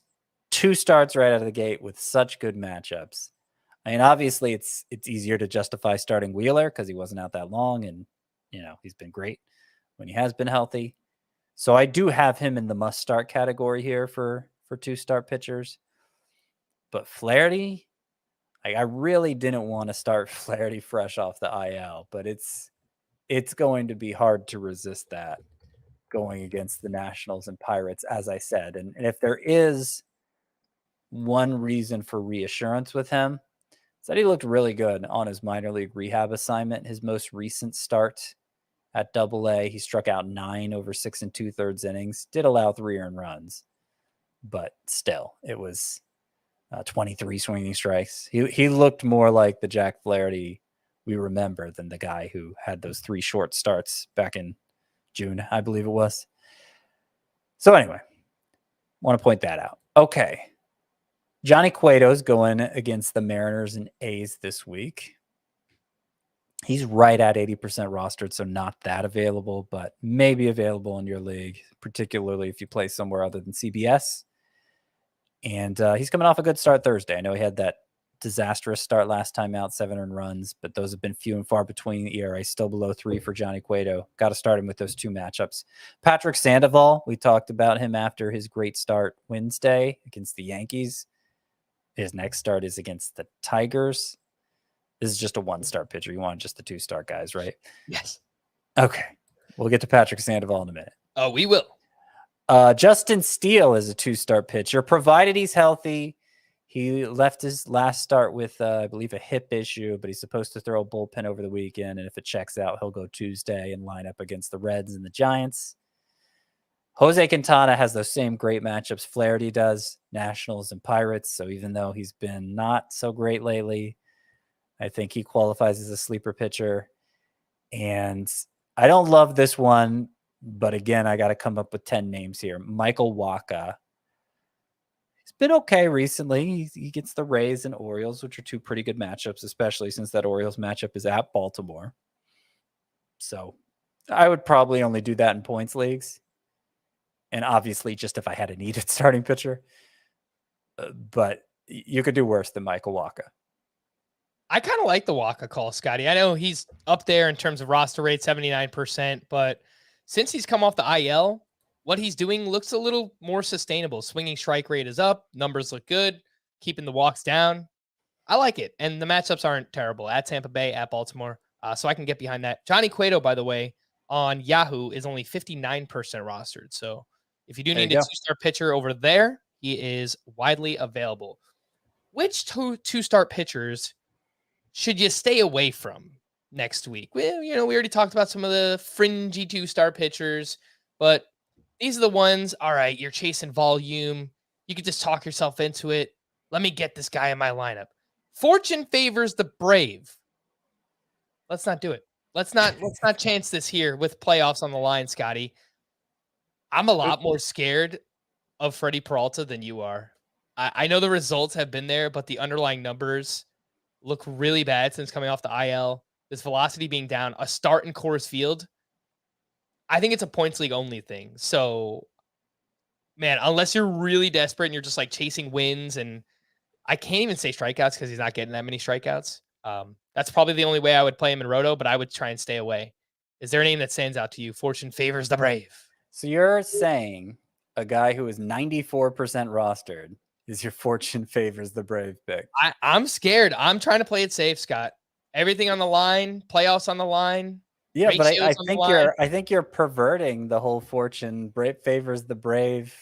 2 starts right out of the gate with such good matchups, I mean, obviously it's easier to justify starting Wheeler because he wasn't out that long and, he's been great when he has been healthy. So I do have him in the must start category here for 2-star pitchers. But Flaherty, I really didn't want to start Flaherty fresh off the IL, but it's going to be hard to resist that going against the Nationals and Pirates, as I said. And if there is one reason for reassurance with him, it's that he looked really good on his minor league rehab assignment. His most recent start at Double-A, he struck out 9 over 6 2/3 innings, did allow 3 earned runs, but still, it was 23 swinging strikes. He looked more like the Jack Flaherty we remember than the guy who had those 3 short starts back in June, I believe it was. So anyway, want to point that out. Okay. Johnny Cueto's going against the Mariners and A's this week. He's right at 80% rostered, so not that available, but maybe available in your league, particularly if you play somewhere other than CBS. And he's coming off a good start Thursday. I know he had that disastrous start last time out, 7 earned runs, but those have been few and far between. ERA still below 3 for Johnny Cueto. Got to start him with those 2 matchups. Patrick Sandoval, we talked about him after his great start Wednesday against the Yankees. His next start is against the Tigers. This is just a 1-star pitcher. You want just the 2-star guys, right? Yes. Okay. We'll get to Patrick Sandoval in a minute. Oh, we will. Justin Steele is a 2-star pitcher, provided he's healthy. He left his last start with, I believe, a hip issue, but he's supposed to throw a bullpen over the weekend. And if it checks out, he'll go Tuesday and line up against the Reds and the Giants. Jose Quintana has those same great matchups Flaherty does, Nationals and Pirates. So even though he's been not so great lately, I think he qualifies as a sleeper pitcher. And I don't love this one, but again, I got to come up with 10 names here. Michael Wacha. He's been okay recently. He gets the Rays and Orioles, which are 2 pretty good matchups, especially since that Orioles matchup is at Baltimore. So I would probably only do that in points leagues. And obviously just if I had a needed starting pitcher. But you could do worse than Michael Wacha. I kind of like the Wacha call, Scotty. I know he's up there in terms of roster rate, 79%, but since he's come off the IL, what he's doing looks a little more sustainable. Swinging strike rate is up. Numbers look good. Keeping the walks down. I like it. And the matchups aren't terrible. At Tampa Bay, at Baltimore. So I can get behind that. Johnny Cueto, by the way, on Yahoo is only 59% rostered. So if you do need a 2-star pitcher over there, he is widely available. Which 2-star pitchers should you stay away from next week? Well, we already talked about some of the fringy 2-star pitchers, but these are the ones, all right, you're chasing volume. You could just talk yourself into it. Let me get this guy in my lineup. Fortune favors the brave. Let's not do it. Let's not chance this here with playoffs on the line, Scotty. I'm a lot more scared of Freddie Peralta than you are. I know the results have been there, but the underlying numbers look really bad since coming off the IL. This velocity being down, a start in Coors Field. I think it's a points league only thing. So, man, unless you're really desperate and you're just like chasing wins, and I can't even say strikeouts because he's not getting that many strikeouts. That's probably the only way I would play him in Roto, but I would try and stay away. Is there a name that stands out to you? Fortune favors the brave. So you're saying a guy who is 94% rostered is your Fortune favors the brave pick? I'm scared. I'm trying to play it safe, Scott. Everything on the line, playoffs on the line. Yeah, but I think you're perverting the whole Fortune favors the brave.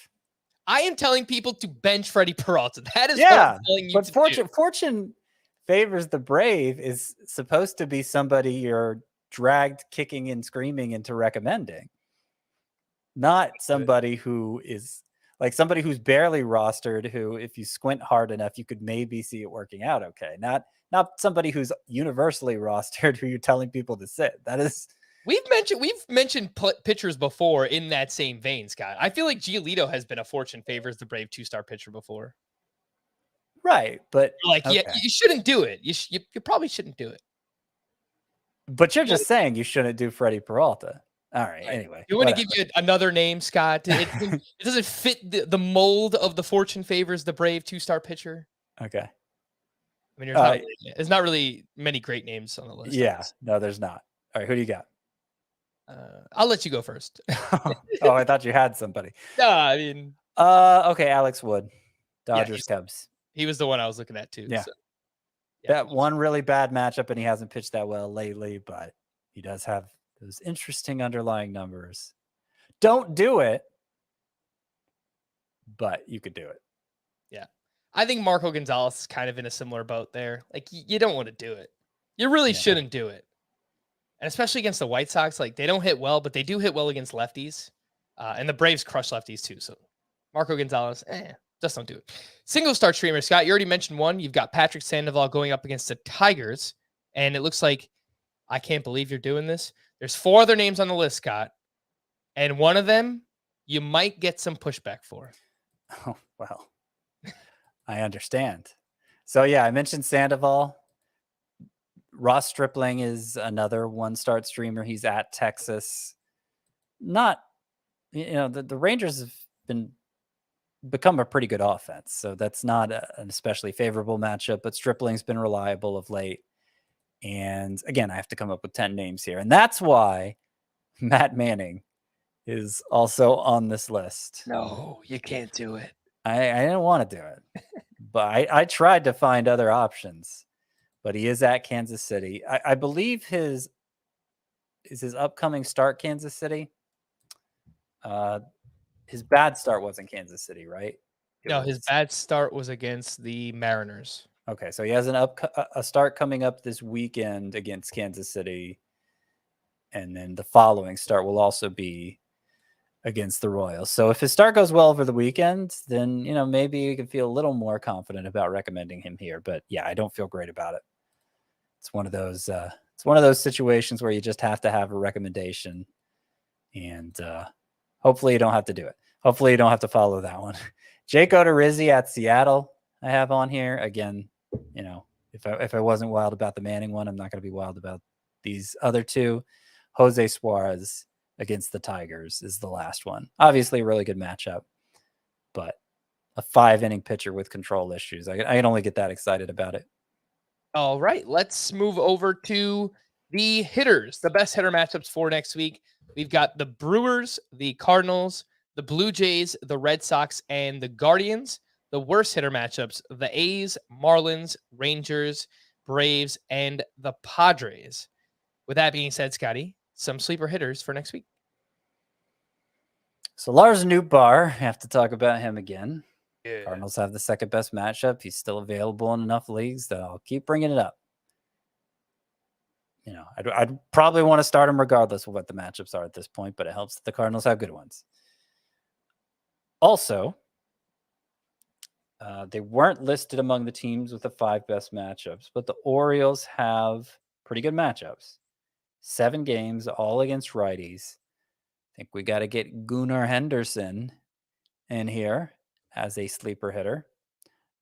I am telling people to bench Freddie Peralta. That is what I'm telling you. But Fortune favors the brave is supposed to be somebody you're dragged kicking and screaming into recommending. Not somebody who is like somebody who's barely rostered, who, if you squint hard enough, you could maybe see it working out okay. Not somebody who's universally rostered who you're telling people to sit. That is, we've mentioned pitchers before in that same vein, Scott. I feel like Giolito has been a Fortune favors the brave 2-star pitcher before. Right, but like, okay. You shouldn't do it. You probably shouldn't do it. But you're just saying you shouldn't do Freddie Peralta. All right. Anyway, you want to give you another name, Scott? It doesn't fit the mold of the Fortune favors the brave 2-star pitcher. Okay. I mean, there's not really many great names on the list. Yeah, no, there's not. All right, who do you got? I'll let you go first. Oh, I thought you had somebody. No, I mean, okay, Alex Wood, Dodgers, Cubs. He was the one I was looking at too. Yeah. So. that one really bad matchup, and he hasn't pitched that well lately, but he does have those interesting underlying numbers. Don't do it, but you could do it. Yeah. I think Marco Gonzalez is kind of in a similar boat there. Like, you don't want to do it. You really shouldn't do it. And especially against the White Sox, like, they don't hit well, but they do hit well against lefties. And the Braves crush lefties too. So Marco Gonzalez, just don't do it. Single start streamer, Scott, you already mentioned one. You've got Patrick Sandoval going up against the Tigers. And it looks like, I can't believe you're doing this. There's 4 other names on the list, Scott. And one of them you might get some pushback for. Oh, well, I understand. So, yeah, I mentioned Sandoval. Ross Stripling is another one-start streamer. He's at Texas. Not, the Rangers have become a pretty good offense, so that's not an especially favorable matchup, but Stripling's been reliable of late. And again, I have to come up with 10 names here. And that's why Matt Manning is also on this list. No, you can't do it. I didn't want to do it, but I tried to find other options. But he is at Kansas City. I believe his upcoming start Kansas City. His bad start was in Kansas City, right? His bad start was against the Mariners. Okay, so he has a start coming up this weekend against Kansas City, and then the following start will also be against the Royals. So if his start goes well over the weekend, then maybe you can feel a little more confident about recommending him here. But yeah, I don't feel great about it. It's one of those situations where you just have to have a recommendation, and hopefully you don't have to do it. Hopefully you don't have to follow that one. Jake Odorizzi at Seattle, I have on here. Again, if I wasn't wild about the Manning one, I'm not going to be wild about these other two. Jose Suarez against the Tigers is the last one. Obviously a really good matchup, but a 5-inning pitcher with control issues. I can only get that excited about it. All right, let's move over to the hitters, the best hitter matchups for next week. We've got the Brewers, the Cardinals, the Blue Jays, the Red Sox, and the Guardians. The worst hitter matchups, the A's, Marlins, Rangers, Braves, and the Padres. With that being said, Scotty, some sleeper hitters for next week. So Lars Nootbaar, have to talk about him again. Yeah. Cardinals have the second best matchup. He's still available in enough leagues that I'll keep bringing it up. I'd probably want to start him regardless of what the matchups are at this point, but it helps that the Cardinals have good ones. Also, they weren't listed among the teams with the 5 best matchups, but the Orioles have pretty good matchups. 7 games, all against righties. I think we got to get Gunnar Henderson in here as a sleeper hitter.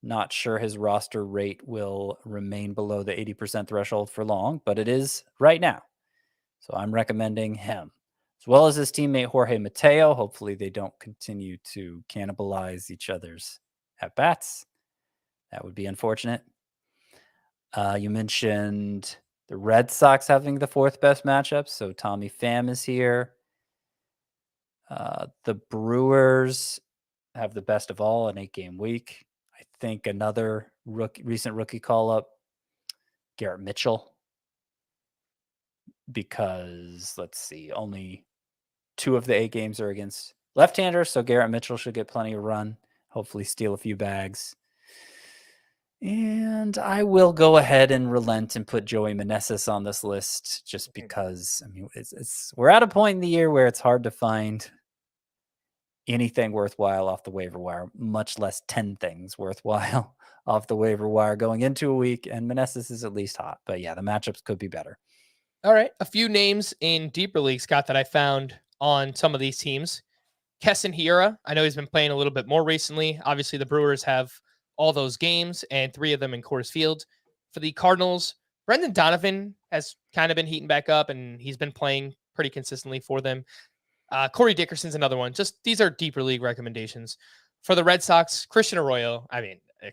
Not sure his roster rate will remain below the 80% threshold for long, but it is right now. So I'm recommending him, as well as his teammate Jorge Mateo. Hopefully they don't continue to cannibalize each other's at-bats. That would be unfortunate. You mentioned the Red Sox having the 4th best matchup, so Tommy Pham is here. The Brewers have the best of all, an 8-game week. I think another recent rookie call-up, Garrett Mitchell, because, let's see, only 2 of the 8 games are against left-handers, so Garrett Mitchell should get plenty of run, hopefully steal a few bags. And I will go ahead and relent and put Joey Meneses on this list just because, we're at a point in the year where it's hard to find anything worthwhile off the waiver wire, much less 10 things worthwhile off the waiver wire going into a week, and Meneses is at least hot. But yeah, the matchups could be better. All right, a few names in deeper leagues, Scott, that I found on some of these teams. Keston Hiura, I know he's been playing a little bit more recently. Obviously, the Brewers have all those games, and 3 of them in Coors Field. For the Cardinals, Brendan Donovan has kind of been heating back up, and he's been playing pretty consistently for them. Corey Dickerson's another one. Just these are deeper league recommendations. For the Red Sox, Christian Arroyo.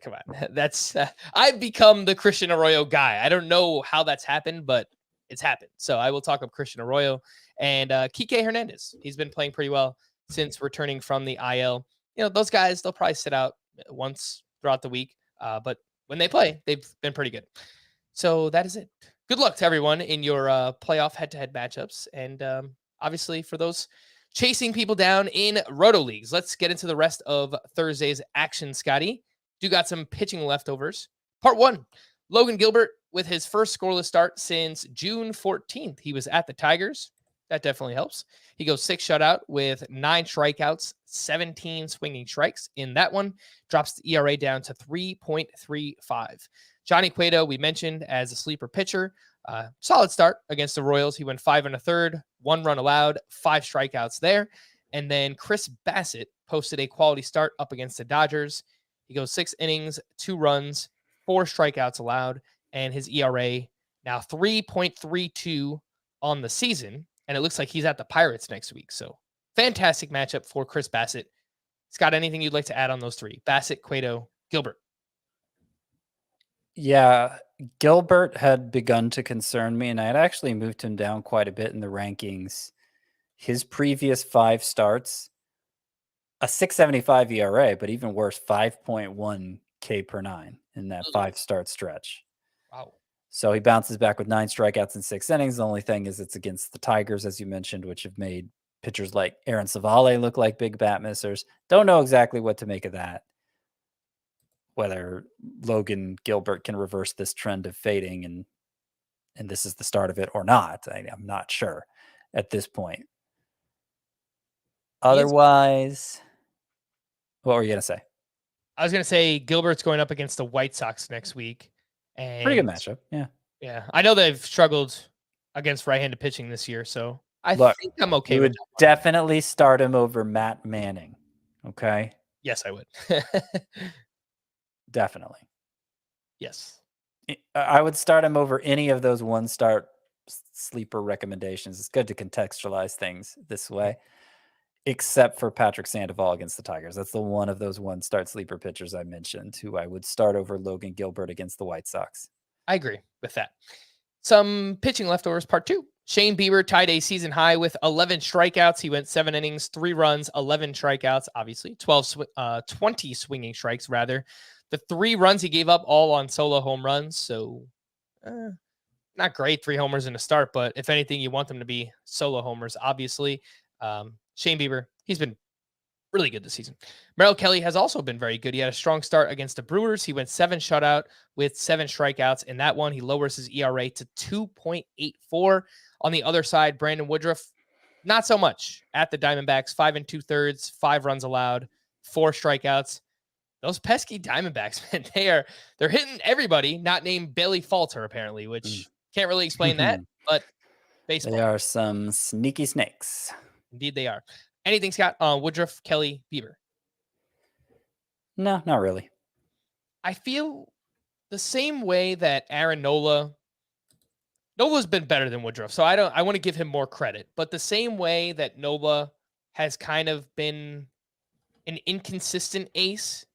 Come on. That's I've become the Christian Arroyo guy. I don't know how that's happened, but it's happened. So I will talk up Christian Arroyo and Kike Hernandez. He's been playing pretty well since returning from the IL. Those guys, they'll probably sit out once throughout the week. But when they play, they've been pretty good. So that is it. Good luck to everyone in your playoff head-to-head matchups. And obviously for those chasing people down in Roto Leagues, let's get into the rest of Thursday's action, Scotty. Do got some pitching leftovers. Part 1, Logan Gilbert with his first scoreless start since June 14th. He was at the Tigers. That definitely helps. He goes 6 shutout with 9 strikeouts, 17 swinging strikes in that one. Drops the ERA down to 3.35. Johnny Cueto, we mentioned as a sleeper pitcher. Solid start against the Royals. He went 5 1/3, 1 run allowed, 5 strikeouts there. And then Chris Bassett posted a quality start up against the Dodgers. He goes 6 innings, 2 runs, 4 strikeouts allowed, and his ERA now 3.32 on the season. And it looks like he's at the Pirates next week. So fantastic matchup for Chris Bassett. Scott, anything you'd like to add on those 3? Bassett, Cueto, Gilbert. Yeah, Gilbert had begun to concern me, and I had actually moved him down quite a bit in the rankings. His previous 5 starts, a 6.75 ERA, but even worse, 5.1 K per 9 in that 5-start stretch. Wow. So he bounces back with 9 strikeouts in 6 innings. The only thing is it's against the Tigers, as you mentioned, which have made pitchers like Aaron Savale look like big bat missers. Don't know exactly what to make of that. Whether Logan Gilbert can reverse this trend of fading and this is the start of it or not. I'm not sure at this point. Otherwise, what were you going to say? I was going to say Gilbert's going up against the White Sox next week. And Pretty good matchup. Yeah. Yeah. I know they've struggled against right-handed pitching this year, so I Look, think I'm okay You with would that one. definitely start him over Matt Manning. Okay. Yes, I would. Definitely. Yes. I would start him over any of those 1-start sleeper recommendations. It's good to contextualize things this way, except for Patrick Sandoval against the Tigers. That's the one of those 1-start sleeper pitchers I mentioned who I would start over Logan Gilbert against the White Sox. I agree with that. Some pitching leftovers, part 2. Shane Bieber tied a season high with 11 strikeouts. He went 7 innings, 3 runs, 11 strikeouts, obviously, 20 swinging strikes, rather. The 3 runs he gave up all on solo home runs. So not great, 3 homers in a start, but if anything, you want them to be solo homers, obviously. Shane Bieber, he's been really good this season. Merrill Kelly has also been very good. He had a strong start against the Brewers. He went 7 shutout with 7 strikeouts. In that one, he lowers his ERA to 2.84. On the other side, Brandon Woodruff, not so much at the Diamondbacks. 5 2/3, 5 runs allowed, 4 strikeouts. Those pesky Diamondbacks, man, they're hitting everybody, not named Bailey Falter, apparently, which can't really explain that, but baseball. They are some sneaky snakes. Indeed they are. Anything, Scott, on Woodruff, Kelly, Bieber? No, not really. I feel the same way that Aaron Nola's been better than Woodruff, so I want to give him more credit, but the same way that Nola has kind of been an inconsistent ace,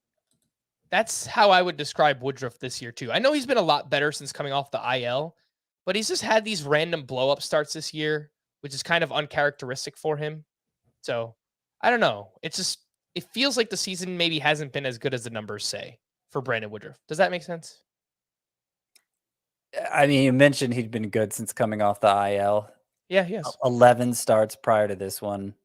that's how I would describe Woodruff this year too. I know he's been a lot better since coming off the IL, but he's just had these random blow-up starts this year, which is kind of uncharacteristic for him. So I don't know. It feels like the season maybe hasn't been as good as the numbers say for Brandon Woodruff. Does that make sense? I mean, you mentioned he'd been good since coming off the IL. Yeah, yes. 11 starts prior to this one.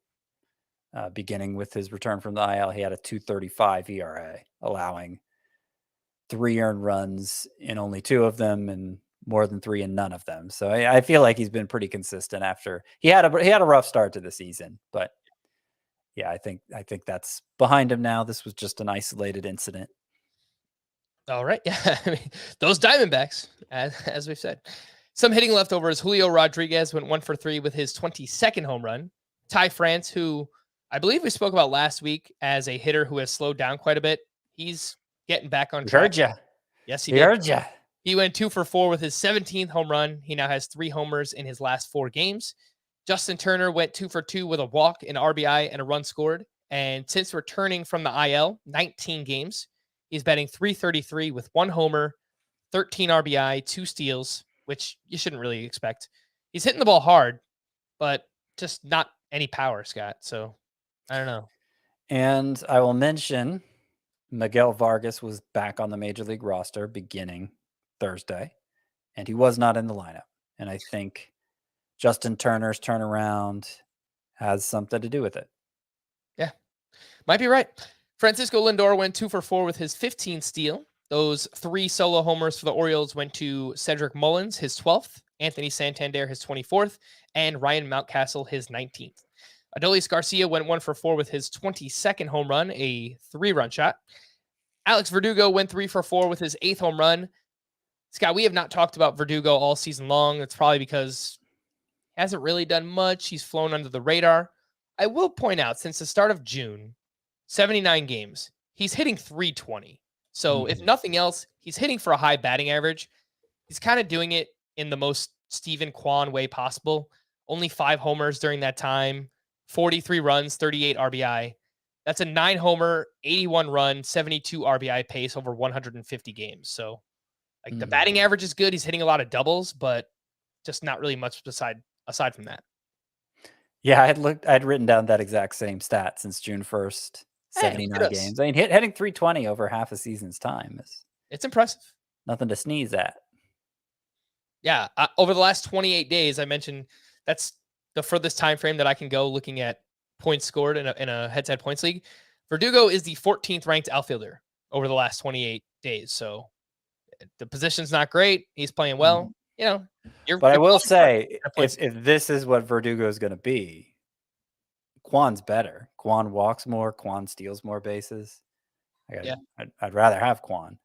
Beginning with his return from the IL, he had a 2.35 ERA, allowing 3 earned runs in only 2 of them and more than 3 in none of them. So I feel like he's been pretty consistent after he had a rough start to the season, but yeah, I think that's behind him now. This was just an isolated incident. All right. Yeah. I mean, those Diamondbacks, as we've said. Some hitting leftovers. Julio Rodriguez went 1 for 3 with his 22nd home run. Ty France, who I believe we spoke about last week as a hitter who has slowed down quite a bit. He's getting back on track. Heard ya. Yes, he He did. heard ya. He went 2 for 4 with his 17th home run. He now has 3 homers in his last 4 games. Justin Turner went 2 for 2 with a walk, an RBI, and a run scored. And since returning from the IL, 19 games, he's batting .333 with 1 homer, 13 RBI, 2 steals, which you shouldn't really expect. He's hitting the ball hard, but just not any power, Scott. So I don't know. And I will mention Miguel Vargas was back on the Major League roster beginning Thursday. and he was not in the lineup. And I think Justin Turner's turnaround has something to do with it. Yeah, might be right. Francisco Lindor went 2 for 4 with his 15th steal. Those 3 solo homers for the Orioles went to Cedric Mullins, his 12th, Anthony Santander, his 24th, and Ryan Mountcastle, his 19th. Adolis Garcia went 1 for 4 with his 22nd home run, a 3-run shot. Alex Verdugo went 3 for 4 with his 8th home run. Scott, we have not talked about Verdugo all season long. That's probably because he hasn't really done much. He's flown under the radar. I will point out, since the start of June, 79 games, he's hitting 320. So if nothing else, he's hitting for a high batting average. He's kind of doing it in the most Steven Kwan way possible. Only 5 homers during that time, 43 runs, 38 RBI. That's a 9-homer, 81-run, 72 RBI pace over 150 games. So like the batting average is good. He's hitting a lot of doubles, but just not really much aside from that. Yeah, I'd written down that exact same stat since June 1st. 79 games. I mean, hitting 320 over half a season's time it's impressive. Nothing to sneeze at. Yeah, over the last 28 days, I mentioned that's the furthest time frame that I can go looking at points scored in a head-to-head points league. Verdugo is the 14th ranked outfielder over the last 28 days. So the position's not great. He's playing well. You know, but I will say, if this is what Verdugo is going to be, Kwan's better. Kwan walks more. Kwan steals more bases. I'd rather have Kwan,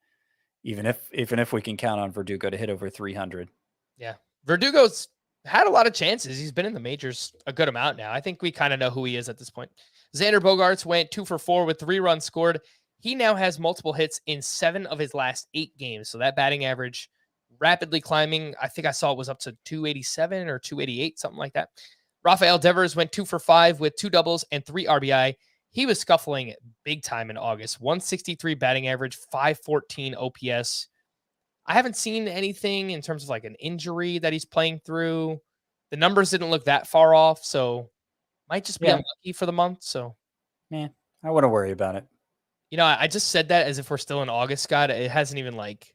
even if we can count on Verdugo to hit over 300. Yeah, Verdugo's had a lot of chances. He's been in the majors a good amount now. I think we kind of know who he is at this point. Xander Bogaerts went 2 for 4 with 3 runs scored. He now has multiple hits in 7 of his last 8 games. So that batting average rapidly climbing. I think I saw it was up to 287 or 288, something like that. Rafael Devers went 2 for 5 with 2 doubles and 3 RBI. He was scuffling big time in August. 163 batting average, 514 OPS. I haven't seen anything in terms of like an injury that he's playing through. The numbers didn't look that far off, so might just be unlucky for the month. So, I wouldn't worry about it. You know, I just said that as if we're still in August, Scott. It hasn't even like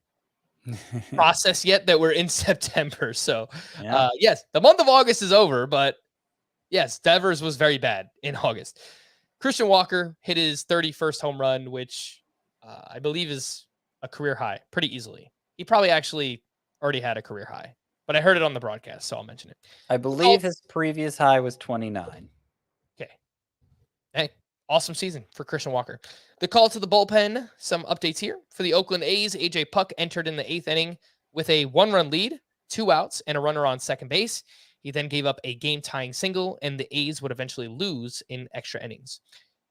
processed yet that we're in September. So, yes, the month of August is over, but yes, Devers was very bad in August. Christian Walker hit his 31st home run, which I believe is a career high pretty easily. He probably actually already had a career high, but I heard it on the broadcast, so I'll mention it. I believe his previous high was 29. Okay. Hey, awesome season for Christian Walker. The call to the bullpen, some updates here. For the Oakland A's, AJ Puck entered in the 8th inning with a 1-run lead, 2 outs, and a runner on second base. He then gave up a game-tying single, and the A's would eventually lose in extra innings.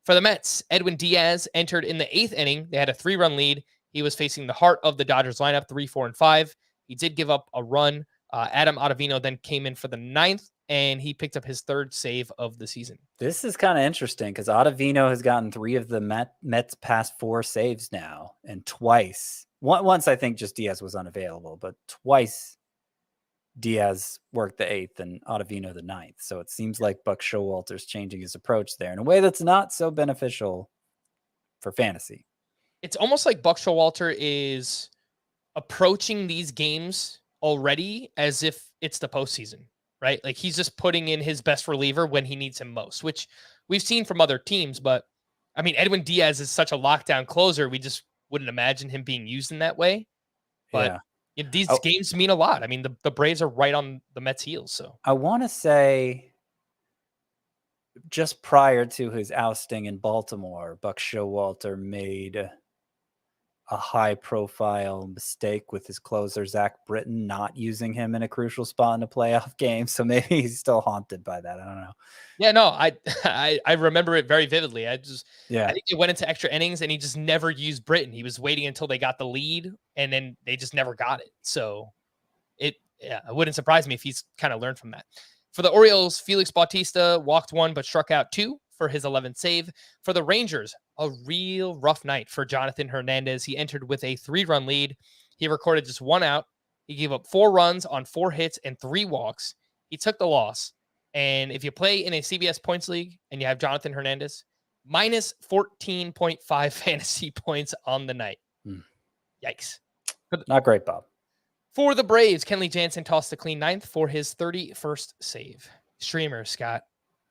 For the Mets, Edwin Diaz entered in the 8th inning. They had a 3-run lead. He was facing the heart of the Dodgers lineup, 3, 4, and 5. He did give up a run. Adam Ottavino then came in for the 9th, and he picked up his 3rd save of the season. This is kind of interesting because Ottavino has gotten 3 of the Mets' past 4 saves now, and twice. Once I think just Diaz was unavailable, but twice Diaz worked the 8th and Ottavino the 9th. So it seems like Buck Showalter's changing his approach there in a way that's not so beneficial for fantasy. It's almost like Buck Showalter is approaching these games already as if it's the postseason, right? Like he's just putting in his best reliever when he needs him most, which we've seen from other teams. But I mean, Edwin Diaz is such a lockdown closer. We just wouldn't imagine him being used in that way. But these games mean a lot. I mean, the Braves are right on the Mets' heels. So I want to say just prior to his ousting in Baltimore, Buck Showalter made a high-profile mistake with his closer, Zach Britton, not using him in a crucial spot in a playoff game. So maybe he's still haunted by that. I don't know. Yeah, no, I remember it very vividly. I think they went into extra innings and he just never used Britton. He was waiting until they got the lead and then they just never got it. So it wouldn't surprise me if he's kind of learned from that. For the Orioles, Felix Bautista walked 1 but struck out 2 for his 11th save. For the Rangers, a real rough night for Jonathan Hernandez. He entered with a 3-run lead. He recorded just 1 out. He gave up 4 runs on 4 hits and 3 walks. He took the loss. And if you play in a CBS points league and you have Jonathan Hernandez, minus 14.5 fantasy points on the night. Yikes. Not great, Bob. For the Braves, Kenley Jansen tossed a clean ninth for his 31st save. Streamer, Scott.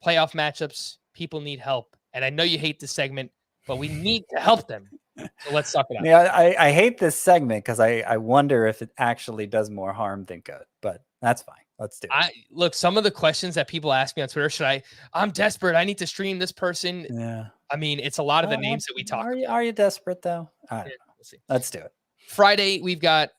Playoff matchups, people need help. And I know you hate this segment, but we need to help them. So let's suck it up. Yeah, I hate this segment because I wonder if it actually does more harm than good, but that's fine. Let's do it. Look, some of the questions that people ask me on Twitter, I'm desperate. I need to stream this person. Yeah. I mean, it's a lot of the names that we talk about. Are you desperate though? I don't know. We'll see. Let's do it. Friday, we've got,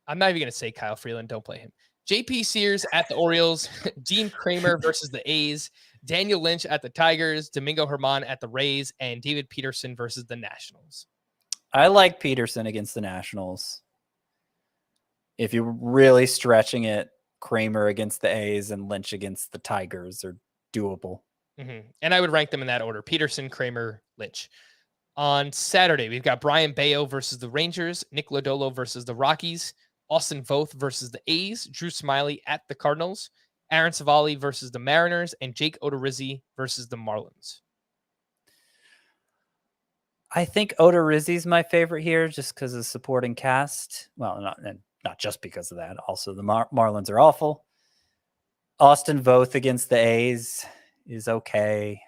I'm not even going to say Kyle Freeland. Don't play him. JP Sears at the Orioles, Dean Kramer versus the A's, Daniel Lynch at the Tigers, Domingo Germán at the Rays, and David Peterson versus the Nationals. I like Peterson against the Nationals. If you're really stretching it, Kramer against the A's and Lynch against the Tigers are doable. Mm-hmm. And I would rank them in that order: Peterson, Kramer, Lynch. On Saturday, we've got Brian Bayo versus the Rangers, Nick Lodolo versus the Rockies, Austin Voth versus the A's, Drew Smyly at the Cardinals, Aaron Savali versus the Mariners, and Jake Odorizzi versus the Marlins. I think Odorizzi's my favorite here just because of supporting cast. Well, not just because of that. Also, the Marlins are awful. Austin Voth against the A's is okay.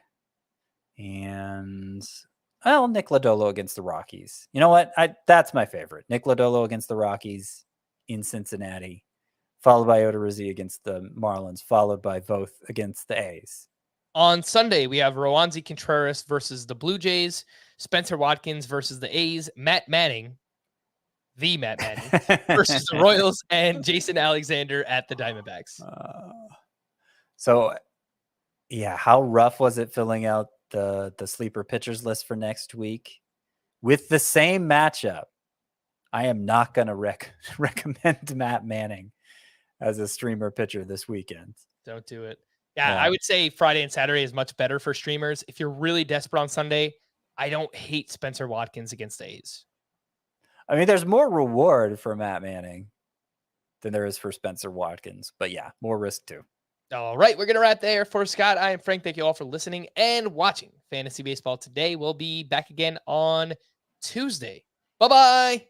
And, well, Nick Lodolo against the Rockies. You know what? That's my favorite. Nick Lodolo against the Rockies in Cincinnati, followed by Odorizzi against the Marlins, followed by Voth against the A's. On Sunday, we have Roansy Contreras versus the Blue Jays, Spencer Watkins versus the A's, Matt Manning versus the Royals, and Jason Alexander at the Diamondbacks. So, yeah, how rough was it filling out the sleeper pitchers list for next week? With the same matchup, I am not going to recommend Matt Manning as a streamer pitcher this weekend. Don't do it. Yeah, I would say Friday and Saturday is much better for streamers. If you're really desperate on Sunday, I don't hate Spencer Watkins against the A's. I mean, there's more reward for Matt Manning than there is for Spencer Watkins. But yeah, more risk too. All right, we're going to wrap there. For Scott, I am Frank. Thank you all for listening and watching Fantasy Baseball today. We'll be back again on Tuesday. Bye-bye.